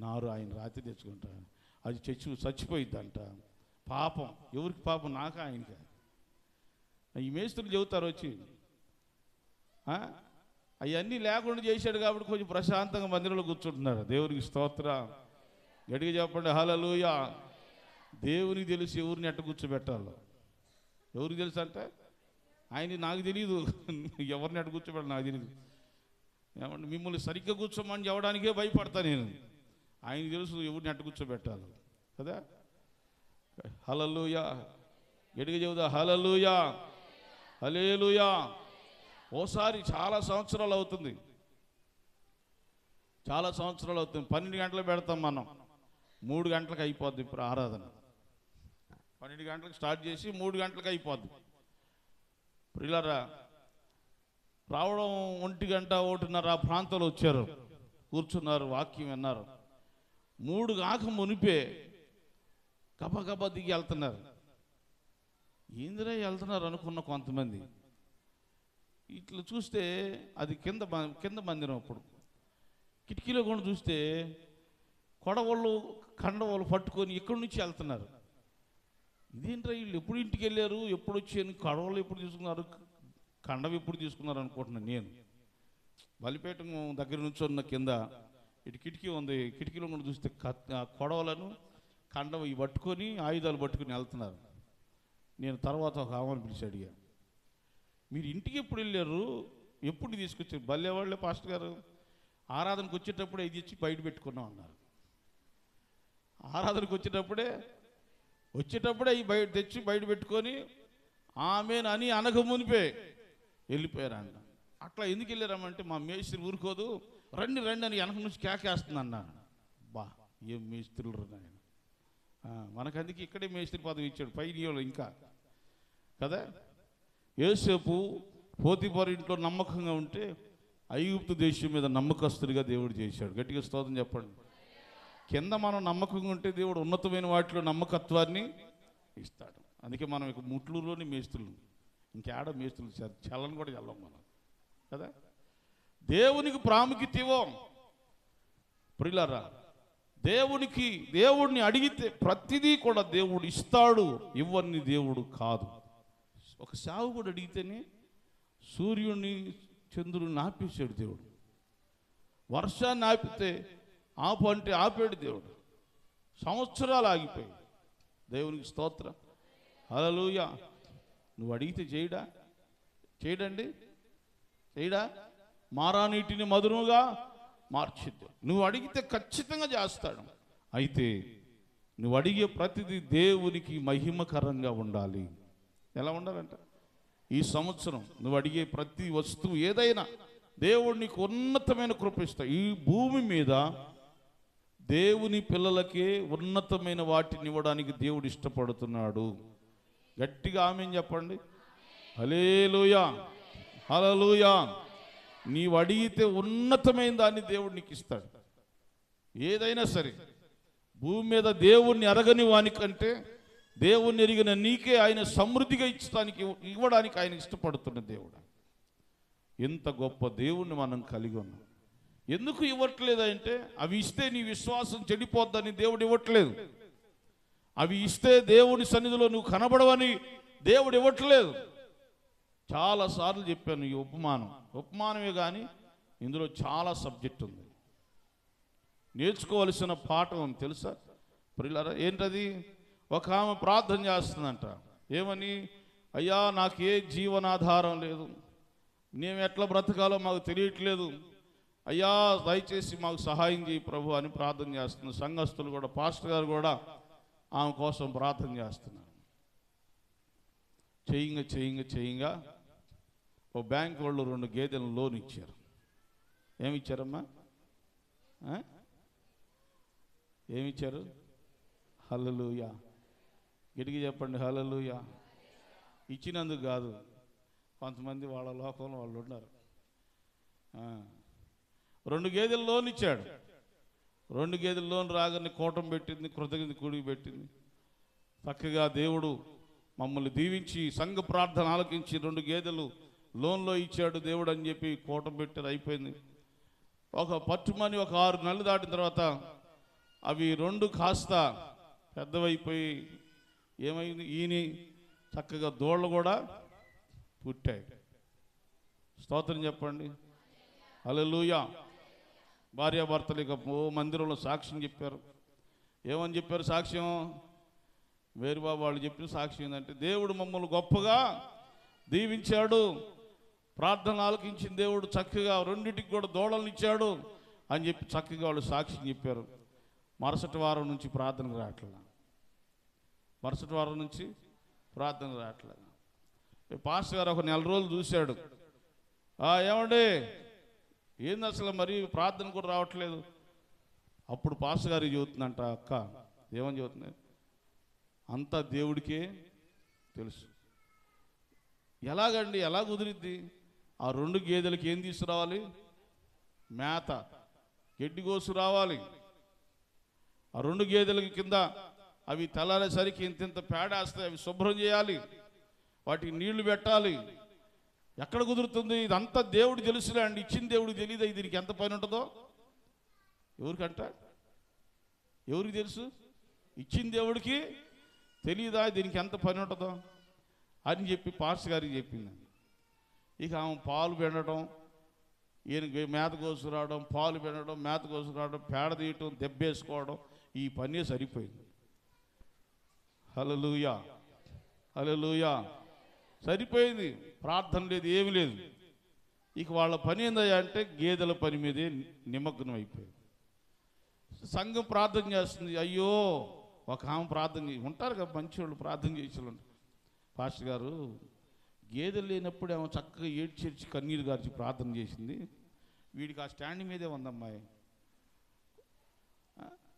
నారు ఆయన రాత్రి తెచ్చుకుంటాడు, అది చచ్చిపోయిద్దంట. పాపం, ఎవరికి పాపం? నాకా ఆయనకా? ఈ మేస్త్రులు చెబుతారు వచ్చి, అవన్నీ లేకుండా చేశాడు కాబట్టి కొంచెం ప్రశాంతంగా మందిరంలో కూర్చుంటున్నారు. దేవునికి స్తోత్రం, గట్టిగా చెప్పండి హల్లెలూయా. దేవునికి తెలుసు ఎవరిని ఎట్ట కూర్చోబెట్టాలో. ఎవరికి తెలుసు అంటే ఆయన, నాకు తెలియదు ఎవరిని ఎట్ట కూర్చోబెట్టాలి, నాకు తెలియదు. ఏమంటే మిమ్మల్ని సరిగ్గా కూర్చోమని చెప్పడానికే భయపడతా నేను. ఆయన తెలుసు ఎవరిని ఎట్ట కూర్చోబెట్టాలి కదా. హల్లెలూయా, గట్టిగా చెబుదా హల్లెలూయా. హల్లెలూయా. ఓసారి చాలా సంవత్సరాలు అవుతుంది, 12 గంటలు పెడతాం మనం, 3 గంటలకు అయిపోద్ది ఇప్పుడు ఆరాధన. 12 గంటలకు స్టార్ట్ చేసి 3 గంటలకు అయిపోద్ది. ప్రియులారా, రావడం 1 గంట 1:30 ఆ ప్రాంతంలో వచ్చారు, కూర్చున్నారు, వాక్యం విన్నారు. 3 కాక మునిపే గబగబా దిగి వెళ్తున్నారు. ఏందిరా వెళ్తున్నారు అనుకున్న కొంతమంది. ఇట్లా చూస్తే అది కింద మందిరం. అప్పుడు కిటికీలో కూడా చూస్తే కొడవళ్ళు కండవాళ్ళు పట్టుకొని ఇక్కడి నుంచి వెళ్తున్నారు. ఇదేంట్రా వీళ్ళు ఎప్పుడు ఇంటికి వెళ్ళారు, ఎప్పుడు వచ్చాను, కడవలు ఎప్పుడు తీసుకున్నారు, కండం ఎప్పుడు తీసుకున్నారు అనుకుంటున్నాను నేను. బలిపేట దగ్గర నుంచి ఉన్న కింద ఇటు కిటికీ ఉంది, కిటికీలో కూడా చూస్తే కొడవలను కండం ఇవి పట్టుకొని ఆయుధాలు పట్టుకొని వెళ్తున్నారు. నేను తర్వాత ఒక ఆమెను పిలిచి అడిగా, మీరు ఇంటికి ఎప్పుడు వెళ్ళారు, ఎప్పుడు తీసుకొచ్చారు? బల్లేవాళ్ళే పాస్టర్ గారు, ఆరాధనకు వచ్చేటప్పుడే ఇది ఇచ్చి బయట పెట్టుకున్నాం అన్నారు. ఆరాధనకు వచ్చేటప్పుడే ఈ బయట తెచ్చి బయట పెట్టుకొని ఆమెను అని అనక మునిపే వెళ్ళిపోయారంట. అట్లా ఎందుకు వెళ్ళారమ్మంటే మా మేస్త్రి ఊరుకోదు, రండి రండి అని వెనక నుంచి కేకేస్తుంది అన్నాను. బా ఏం మేస్త్రులు ఆయన, మనకందుకు ఇక్కడే మేస్త్రి పదవి ఇచ్చాడు పైన ఇంకా కదా. యోసేపు పోతీఫరు ఇంట్లో నమ్మకంగా ఉంటే ఐగుప్తు దేశం మీద నమ్మకస్తుడిగా దేవుడు చేశాడు. గట్టిగా స్తోత్రం చెప్పండి. కింద మనం నమ్మకంగా ఉంటే దేవుడు ఉన్నతమైన వాటిలో నమ్మకత్వాన్ని ఇస్తాడు. అందుకే మనం ఇక ముట్లూరులోని మేస్తులు, ఇంకేడ మేస్తులు చల్లని కూడా చల్లం మనం కదా. దేవునికి ప్రాముఖ్యత ఇవ్వం ప్రియులారా. దేవుడిని అడిగితే ప్రతిదీ కూడా దేవుడు ఇస్తాడు, ఇవ్వని దేవుడు కాదు. ఒక సేవకుడు అడిగితేనే సూర్యుడిని చంద్రుడిని ఆపేశాడు దేవుడు. వర్షాన్ని ఆపితే ఆపు అంటే ఆపాడు దేవుడు. సంవత్సరాలు ఆగిపోయాయి. దేవునికి స్తోత్రం, హల్లెలూయా. నువ్వు అడిగితే చేయడండి. మారా నీటిని మధురముగా మార్చిద్దు. నువ్వు అడిగితే ఖచ్చితంగా చేస్తాడు. అయితే నువ్వు అడిగే ప్రతిదీ దేవునికి మహిమకరంగా ఉండాలి. ఎలా ఉండాలంట, ఈ సంవత్సరం నువ్వు అడిగే ప్రతి వస్తువు ఏదైనా దేవుడు నీకు ఉన్నతమైన కృప ఇస్తాడు. ఈ భూమి మీద దేవుని పిల్లలకే ఉన్నతమైన వాటిని ఇవ్వడానికి దేవుడు ఇష్టపడుతున్నాడు. గట్టిగా ఆమేన్ చెప్పండి. హల్లెలూయా, హల్లెలూయా. నీవు అడిగితే ఉన్నతమైన దాన్ని దేవుడు నీకు ఇస్తాడు. ఏదైనా సరే భూమి మీద దేవుణ్ణి అరగని వానికంటే దేవుణ్ణి ఎరిగిన నీకే ఆయన సమృద్ధిగా ఇవ్వడానికి ఆయన ఇష్టపడుతున్న దేవుడు. ఎంత గొప్ప దేవుణ్ణి మనం కలిగి ఉన్నాం. ఎందుకు ఇవ్వట్లేదు అంటే అవి ఇస్తే నీ విశ్వాసం చెడిపోద్దని దేవుడు ఇవ్వట్లేదు. అవి ఇస్తే దేవుని సన్నిధిలో నువ్వు కనబడవని దేవుడు ఇవ్వట్లేదు. చాలాసార్లు చెప్పాను ఈ ఉపమానమే కానీ ఇందులో చాలా సబ్జెక్ట్ ఉంది. నేర్చుకోవలసిన పాఠం తెలుసా ప్రియులారా? ఏంటది? ఒక ఆమె ప్రార్థన చేస్తుందంట. ఏమని? అయ్యా నాకు ఏ జీవనాధారం లేదు, మేము ఎట్లా బ్రతకాలో మాకు తెలియట్లేదు, అయ్యా దయచేసి మాకు సహాయం చేయి ప్రభు అని ప్రార్థన చేస్తున్నారు. సంఘస్థులు కూడా, పాస్టర్ గారు కూడా ఆమె కోసం ప్రార్థన చేస్తున్నారు. చేయంగా ఓ బ్యాంక్ వాళ్ళు 2 గేదెలను లోన్ ఇచ్చారు. ఏమిచ్చారమ్మా? ఏమిచ్చారు? హల్లెలూయా. గట్టిగా చెప్పండి, హల్లెలూయా. ఇచ్చినందుకు కాదు, కొంతమంది వాళ్ళ లోకంలో వాళ్ళు ఉన్నారు. 2 గేదెలు లోన్ ఇచ్చాడు. 2 గేదెల లోన్ రాగానే కూటం పెట్టింది, కృతజ్ఞత కూడికి పెట్టింది. చక్కగా దేవుడు మమ్మల్ని దీవించి సంఘ ప్రార్థన ఆలకించి 2 గేదెలు లోన్లో ఇచ్చాడు దేవుడు అని చెప్పి కూటం పెట్టారు. అయిపోయింది. ఒక పట్టుమని ఒక 6 నెలలు దాటిన తర్వాత అవి 2 కాస్త పెద్దవైపోయి ఏమైంది, ఈయన చక్కగా దోళ్ళు కూడా పుట్టాయి. స్తోత్రం చెప్పండి, హల్లెలూయా. భార్యాభర్తలు ఇక మందిరంలో సాక్ష్యం చెప్పారు. ఏమని చెప్పారు సాక్ష్యం? వేరుబాబు వాళ్ళు చెప్పిన సాక్ష్యం ఏంటంటే, దేవుడు మమ్మల్ని గొప్పగా దీవించాడు, ప్రార్థన ఆలకించిన దేవుడు చక్కగా 2టికి కూడా దోడలను ఇచ్చాడు అని చెప్పి చక్కగా వాళ్ళు సాక్ష్యం చెప్పారు. మరుసటి వారం నుంచి ప్రార్థనకు రావట్లేదు. పాస్టర్ గారు ఒక 4 రోజులు చూశాడు. ఏమండి ఏంది అసలు మరి ప్రార్థన కూడా రావట్లేదు. అప్పుడు పాస్టర్ గారికి చెబుతుందంట, అక్క ఏమని చెబుతుంది, అంతా దేవుడికే తెలుసు. ఎలాగండి, ఎలా కుదిరిద్ది? ఆ 2 గేదెలకి ఏం తీసుకురావాలి? మేత, గడ్డి కోసు రావాలి. ఆ 2 గేదెలకి కింద అవి తెల్లారేసరికి ఇంత పేడేస్తాయి, అవి శుభ్రం చేయాలి, వాటికి నీళ్లు పెట్టాలి. ఎక్కడ కుదురుతుంది? ఇదంతా దేవుడు తెలుసులే అండి, ఇచ్చిన దేవుడికి తెలియదా దీనికి ఎంత పని ఉంటుందో? ఎవరికంట? ఎవరికి తెలుసు? ఇచ్చిన దేవుడికి తెలియదా దీనికి ఎంత పని ఉంటుందో అని చెప్పి పాస్టర్ గారికి చెప్పింది. ఇక ఆమె పాలు పెండటం, ఈయనకి మేత కోసుకురావడం, పాలు పెనడం, మేత కోసుకురావడం, పేడ తీయటం, దెబ్బేసుకోవడం, ఈ పనే సరిపోయింది. హల్లెలూయా, హల్లెలూయా. సరిపోయింది. ప్రార్థన లేదు, ఏమి లేదు. ఇక వాళ్ళ పని ఏందయ్యా అంటే గేదెల పని మీదే నిమగ్నం అయిపోయింది. సంఘం ప్రార్థన చేస్తుంది. అయ్యో, ఒక ఆమె ప్రార్థన ఉంటారు కదా మంచి వాళ్ళు, ప్రార్థన చేసేవాళ్ళు. పాస్టర్ గారు గేదెలు లేనప్పుడు ఏమో చక్కగా ఏడ్చేర్చి కన్నీరు గార్చి ప్రార్థన చేసింది. వీడికి ఆ స్టాండ్ మీదే ఉందమ్మాయి.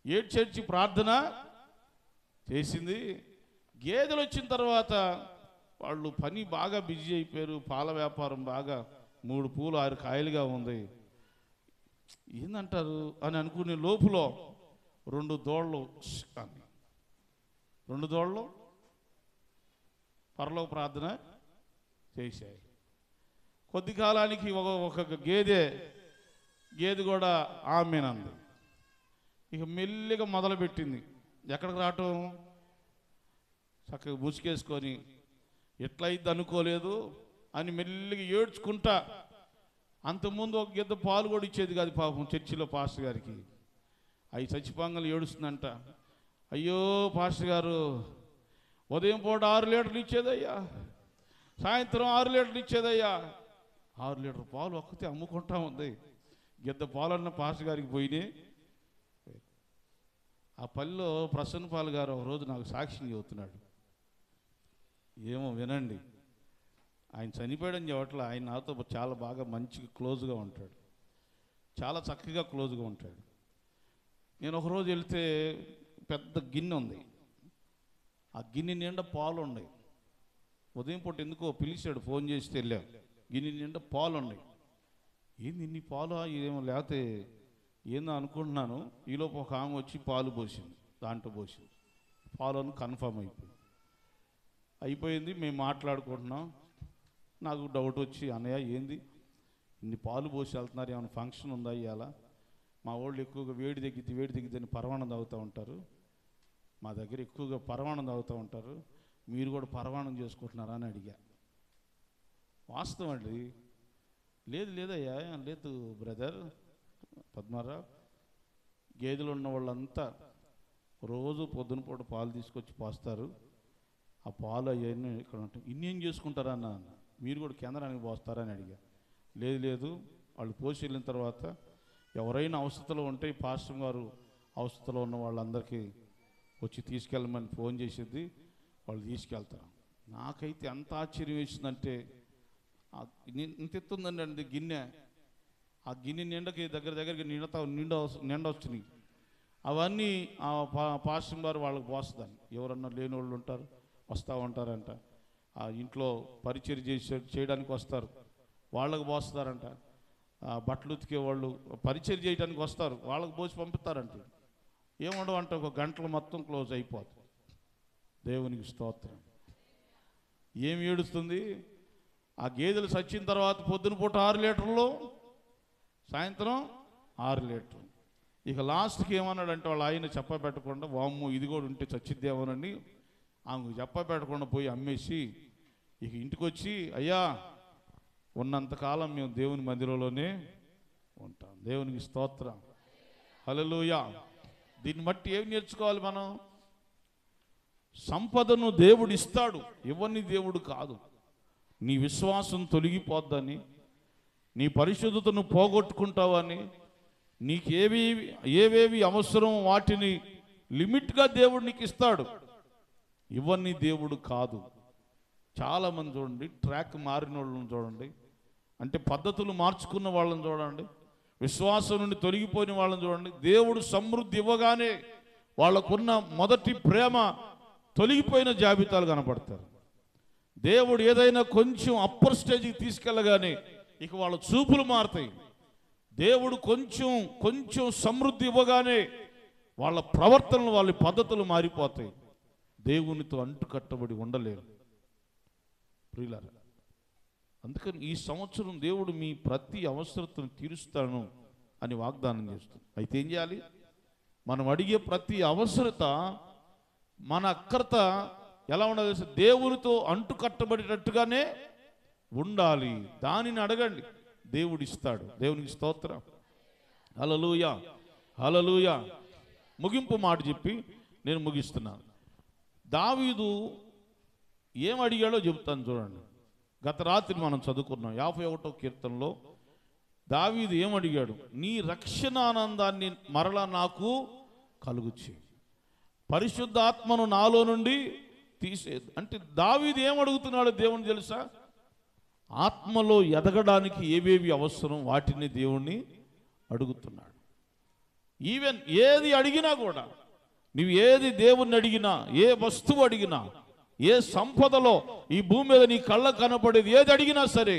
ఏడ్చేర్చి ప్రార్థన చేసింది. గేదెలు వచ్చిన తర్వాత వాళ్ళు పని బాగా బిజీ అయిపోయారు. పాల వ్యాపారం బాగా 3 పూలు 6 కాయలుగా ఉంది. ఏందంటారు అని అనుకునే లోపులో 2 దోళ్ళు అని 2 దోళ్ళు పరలోక ప్రార్థన చేశాయి. కొద్ది కాలానికి ఒక గేదె కూడా ఆమెనంది. ఇక మెల్లిగా మొదలుపెట్టింది. ఎక్కడికి రావటం? చక్కగా బుసుకేసుకొని ఎట్లయిద్ది అనుకోలేదు అని మెల్లిగా ఏడ్చుకుంటా. అంతకుముందు ఒక గెద్ద పాలు కూడా ఇచ్చేది కాదు పాపం చర్చిలో పాస్టర్ గారికి. అవి చచ్చిపోంగలు ఏడుస్తుందంట. అయ్యో పాస్టర్ గారు, ఉదయం పూట 6 లీటర్లు ఇచ్చేదయ్యా, సాయంత్రం 6 లీటర్లు ఇచ్చేదయ్యా. 6 లీటర్ పాలు ఒక్కతే అమ్ముకుంటా ఉంది. గెద్ద పాలన్న పాస్టర్ గారికి పోయినాయి. ఆ పల్లెలో ప్రసన్న పాల్ గారు ఒకరోజు నాకు సాక్ష్యం చెబుతున్నాడు. ఏమో వినండి. ఆయన చనిపోయాడని చెప్పట్ల, ఆయన నాతో చాలా బాగా మంచిగా క్లోజ్గా ఉంటాడు, చాలా చక్కగా క్లోజ్గా ఉంటాడు. నేను ఒకరోజు వెళ్తే పెద్ద గిన్నె ఉంది. ఆ గిన్నె నిండా పాలు ఉన్నాయి. ఉదయం పూట ఎందుకో పిలిచాడు, ఫోన్ చేసి వెళ్ళాం. గిన్నె నిండా పాలు ఉన్నాయి. ఏంది ఇన్ని పాలు? ఏమో లేకపోతే ఏందో అనుకుంటున్నాను. ఈలోపు ఒక ఆమె వచ్చి పాలు పోసింది, దాంట్లో పోసింది. పాలు అని కన్ఫర్మ్ అయిపోయింది. మేము మాట్లాడుకుంటున్నాం. నాకు డౌట్ వచ్చి, అన్నయ్య ఏంది ఇన్ని పాలు పోసి వెళ్తున్నారు, ఏమైనా ఫంక్షన్ ఉందా ఇవాళ? మా వాళ్ళు ఎక్కువగా వేడి తగ్గిద్దని పరమాణం తాగుతూ ఉంటారు. మా దగ్గర ఎక్కువగా పరమాణం తాగుతూ ఉంటారు. మీరు కూడా పరమాణం చేసుకుంటున్నారా అని అడిగా. వాస్తవం అండి. లేదయ్యా, లేదు బ్రదర్ పద్మారావు, గేదెలు ఉన్న వాళ్ళంతా రోజు పొద్దున పూట పాలు తీసుకొచ్చి పోస్తారు. ఆ పాలు అవన్నీ ఇక్కడ ఉంటాయి. ఇన్నేం చేసుకుంటారా అన్న, మీరు కూడా కేంద్రానికి పోస్తారని అడిగా. లేదు, వాళ్ళు పోసి వెళ్ళిన తర్వాత ఎవరైనా అవసరతలో ఉంటే పాస్టర్ గారు అవసరతలో ఉన్న వాళ్ళందరికీ వచ్చి తీసుకెళ్ళమని ఫోన్ చేసేది, వాళ్ళు తీసుకెళ్తారు. నాకైతే ఎంత ఆశ్చర్యం వేసిందంటే, ఇంత ఎత్తుందండి అండి గిన్నె. ఆ గిన్నె నిండకి దగ్గరికి నిండ వచ్చినాయి. అవన్నీ ఆ పాస్టర్ గారు వాళ్ళకి పోస్తుందని. ఎవరన్నా లేని వాళ్ళు ఉంటారు, వస్తూ ఉంటారంట. ఆ ఇంట్లో పరిచయం చేయడానికి వస్తారు, వాళ్ళకు పోస్తారంట. బట్టలు ఉతికే వాళ్ళు పరిచయం చేయడానికి వస్తారు, వాళ్ళకు పోసి పంపుతారంట. ఏముండవంటే 1 గంటలో మొత్తం క్లోజ్ అయిపోతుంది. దేవునికి స్తోత్రం. ఏమి ఏడుస్తుంది? ఆ గేదెలు చచ్చిన తర్వాత పొద్దున పూట 6 లీటర్లు, సాయంత్రం 6 లీటర్లు. ఇక లాస్ట్కి ఏమన్నాడంటే వాళ్ళ ఆయన చెప్పబెట్టకుండా, వామ్ము ఇది కూడా ఉంటే చచ్చిద్దేమోనని ఆమెకు చెప్పబెట్టకుండా పోయి అమ్మేసి ఇక ఇంటికి వచ్చి, అయ్యా ఉన్నంతకాలం మేము దేవుని మందిరంలోనే ఉంటాం. దేవునికి స్తోత్రం, హల్లెలూయా. దీన్ని బట్టి ఏం నేర్చుకోవాలి మనం? సంపదను దేవుడు ఇస్తాడు, ఇవ్వని దేవుడు కాదు. నీ విశ్వాసం తొలగిపోద్దని, నీ పరిశుద్ధతను పోగొట్టుకుంటావని, నీకు ఏవేవి అవసరం వాటిని లిమిట్గా దేవుడు నీకు ఇస్తాడు. ఇవ్వని దేవుడు కాదు. చాలామంది చూడండి, ట్రాక్ మారిన వాళ్ళని చూడండి, అంటే పద్ధతులు మార్చుకున్న వాళ్ళని చూడండి, విశ్వాసం నుండి తొలగిపోయిన వాళ్ళని చూడండి. దేవుడు సమృద్ధి ఇవ్వగానే వాళ్ళకున్న మొదటి ప్రేమ తొలగిపోయిన జాబితాలు కనపడతారు. దేవుడు ఏదైనా కొంచెం అప్పర్ స్టేజ్కి తీసుకెళ్ళగానే ఇక వాళ్ళ చూపులు మారుతాయి. దేవుడు కొంచెం సమృద్ధి ఇవ్వగానే వాళ్ళ ప్రవర్తనలు, వాళ్ళ పద్ధతులు మారిపోతాయి. దేవునితో అంటుకట్టబడి ఉండలేరు ప్రియులారా. అందుకని ఈ సంవత్సరం దేవుడు మీ ప్రతి అవసరతను తీరుస్తాను అని వాగ్దానం చేస్తుంది. అయితే ఏం చేయాలి? మనం అడిగే ప్రతి అవసరత, మన అక్కరత ఎలా ఉండాలి? దేవునితో అంటుకట్టబడేటట్టుగానే ఉండాలి. దానిని అడగండి, దేవుడు ఇస్తాడు. దేవునికి స్తోత్రం. హల్లెలూయా, హల్లెలూయా. ముగింపు మాట చెప్పి నేను ముగిస్తున్నాను. దావీదు ఏం అడిగాడో చెబుతాను చూడండి. గత రాత్రి మనం చదువుకున్నాం 51వ కీర్తనలో దావీదు ఏం అడిగాడు? నీ రక్షణ ఆనందాన్ని మరలా నాకు కలుగుచి, పరిశుద్ధాత్మను నాలో నుండి తీసేది. అంటే దావీదు ఏం అడుగుతున్నాడు దేవుని తెలుసా? ఆత్మలో ఎదగడానికి ఏవేవి అవసరం వాటిని దేవుణ్ణి అడుగుతున్నాడు. ఈవెన్ ఏది అడిగినా కూడా, నువ్వు ఏది దేవుణ్ణి అడిగినా, ఏ వస్తువు అడిగినా, ఏ సంపదలో ఈ భూమి మీద నీ కళ్ళ కనపడేది ఏది అడిగినా సరే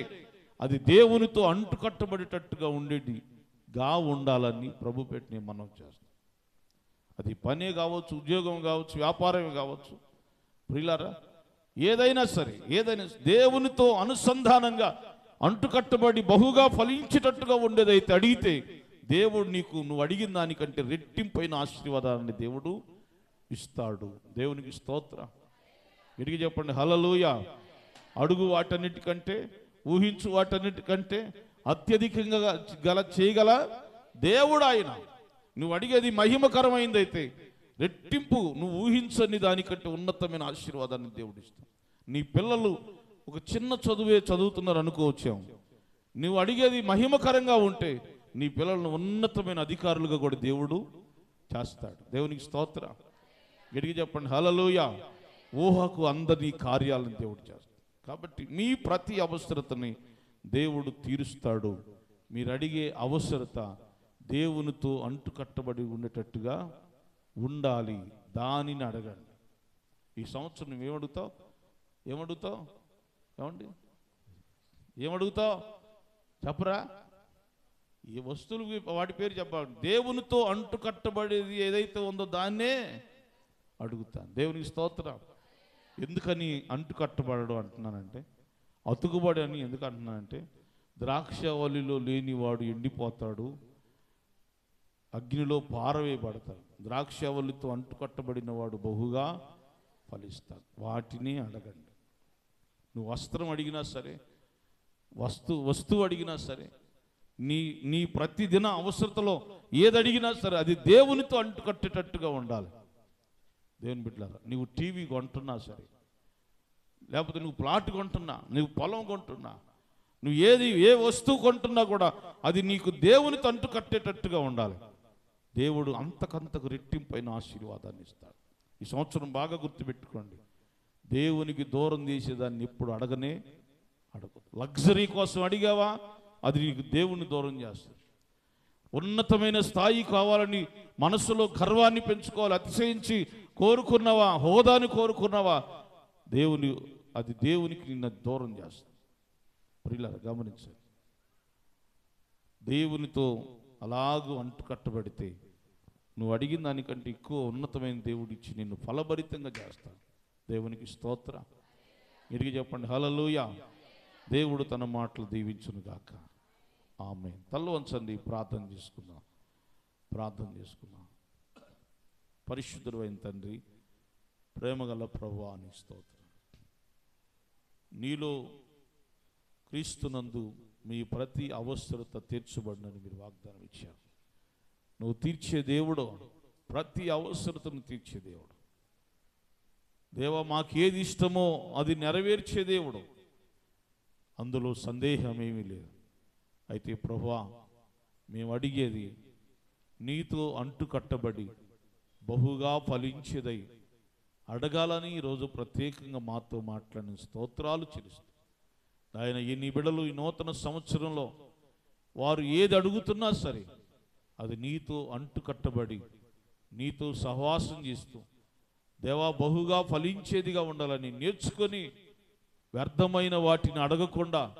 అది దేవునితో అంటుకట్టబడేటట్టుగా ఉండేదిగా ఉండాలని ప్రభు పెట్టి మనం చేస్తాం. అది పనే కావచ్చు, ఉద్యోగం కావచ్చు, వ్యాపారమే కావచ్చు ప్రియులారా, ఏదైనా సరే, ఏదైనా దేవునితో అనుసంధానంగా అంటుకట్టబడి బహుగా ఫలించేటట్టుగా ఉండేదైతే అడిగితే దేవుడు నువ్వు అడిగిన దానికంటే రెట్టింపైన ఆశీర్వాదాన్ని దేవుడు ఇస్తాడు. దేవునికి స్తోత్రం. గట్టిగా చెప్పండి హల్లెలూయా. అడుగు వాటన్నిటికంటే, ఊహించు వాటన్నిటికంటే అత్యధికంగా చేయగల దేవుడు ఆయన. నువ్వు అడిగేది మహిమకరమైందైతే రెట్టింపు, నువ్వు ఊహించని దానికంటే ఉన్నతమైన ఆశీర్వాదాన్ని దేవుడు ఇస్తాడు. నీ పిల్లలు ఒక చిన్న చదువే చదువుతున్నారు అనుకోవచ్చాం, నువ్వు అడిగేది మహిమకరంగా ఉంటే నీ పిల్లలను ఉన్నతమైన అధికారులుగా కూడా దేవుడు చేస్తాడు. దేవునికి స్తోత్రం. గట్టిగా చెప్పండి హల్లెలూయా. ఊహకు అందని కార్యాలను దేవుడు చేస్తాడు. కాబట్టి మీ ప్రతి అవసరతని దేవుడు తీరుస్తాడు. మీరు అడిగే అవసరత దేవునితో అంటుకట్టబడి ఉండేటట్టుగా ఉండాలి. దానిని అడగండి. ఈ సంవత్సరం నువ్వు ఏమడుగుతావు? ఏమండి ఏమడుగుతావు చెప్పరా? ఈ వస్తువులు వాటి పేరు చెప్పాలి. దేవునితో అంటుకట్టబడేది ఏదైతే ఉందో దాన్నే అడుగుతాను. దేవునికి స్తోత్రం. ఎందుకని అంటుకట్టబడడం అంటున్నానంటే, అతుకుబడి అని ఎందుకు అంటున్నానంటే, ద్రాక్షవల్లిలో లేనివాడు ఎండిపోతాడు, అగ్నిలో పారవేయబడతాడు. ద్రాక్షవల్లితో అంటుకట్టబడిన వాడు బహుగా ఫలిస్తాడు. వాటిని అడగండి. నువ్వు వస్త్రం అడిగినా సరే, వస్తువు అడిగినా సరే, నీ ప్రతిదిన అవసరతలో ఏది అడిగినా సరే అది దేవునితో అంటుకట్టేటట్టుగా ఉండాలి. దేవుని బిడ్డలారా, నువ్వు టీవీ కొంటున్నా సరే, లేకపోతే నువ్వు ప్లాట్ కొంటున్నా, నువ్వు పొలం కొంటున్నా, నువ్వు ఏ వస్తువు కొంటున్నా కూడా అది నీకు దేవునితో అంటుకట్టేటట్టుగా ఉండాలి. దేవుడు అంతకంతకు రెట్టింపైన ఆశీర్వాదాన్ని ఇస్తాడు. ఈ సంవత్సరం బాగా గుర్తుపెట్టుకోండి, దేవునికి దూరం చేసేదాన్ని ఎప్పుడు అడగదు. లగ్జరీ కోసం అడిగావా, అది నీకు దేవుని దూరం చేస్తుంది. ఉన్నతమైన స్థాయి కావాలని మనసులో గర్వాన్ని పెంచుకోవాలి, అతిశయించి కోరుకున్నావా, హోదాని కోరుకున్నావా, అది దేవునికి నిన్ను దూరం చేస్తుంది. ప్రియులారా గమనించండి, దేవునితో అలాగూ అంటుకట్టబడితే నువ్వు అడిగిన దానికంటే ఎక్కువ ఉన్నతమైన దేవుడు ఇచ్చి నిన్ను ఫలభరితంగా చేస్తాడు. దేవునికి స్తోత్రం. ఇడిగి చెప్పండి హల్లెలూయా. దేవుడు తన మాటలు దీవించును గాక. ఆమేన్. తల్ల వంచండి, ప్రార్థన చేసుకుందాం. పరిశుద్ధుడు అయిన తండ్రి, ప్రేమగల ప్రభువా నీ స్తోత్రం. నీలో క్రీస్తునందు మీ ప్రతి అవసరత తీర్చబడినని మీరు వాగ్దానం ఇచ్చారు. నువ్వు తీర్చే దేవుడు, ప్రతి అవసరతను తీర్చే దేవుడు. దేవా, మాకేది ఇష్టమో అది నెరవేర్చే దేవుడు, అందులో సందేహం ఏమీ లేదు. అయితే ప్రభువా, మేము అడిగేది నీతో అంటుకట్టబడి బహుగా ఫలించేదై అడగాలని ఈరోజు ప్రత్యేకంగా మాతో మాట్లాడిన స్తోత్రాలు చెల్లిస్తూ ఆయన ఎన్ని బిడలు ఈ నూతన సంవత్సరంలో వారు ఏది అడుగుతున్నా సరే అది నీతో అంటుకట్టబడి నీతో సహవాసం చేస్తూ దేవా బహుగా ఫలించేదిగా ఉండాలని నేర్చుకొని వ్యర్థమైన వాటిని అడగకుండా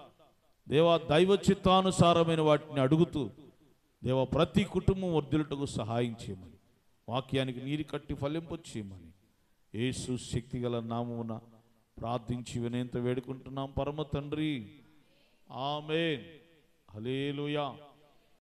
దేవా దైవ చిత్తానుసారమైన వాటిని అడుగుతూ దేవా ప్రతి కుటుంబం వర్ధిల్లుటకు సహాయం చేయమని, వాక్యానికి నీరు కట్టి ఫలింపు చేయమని యేసు శక్తిగల నామమున ప్రార్థించి వినేంత వేడుకుంటున్నాం పరమ తండ్రి. ఆమేన్. హల్లెలూయా.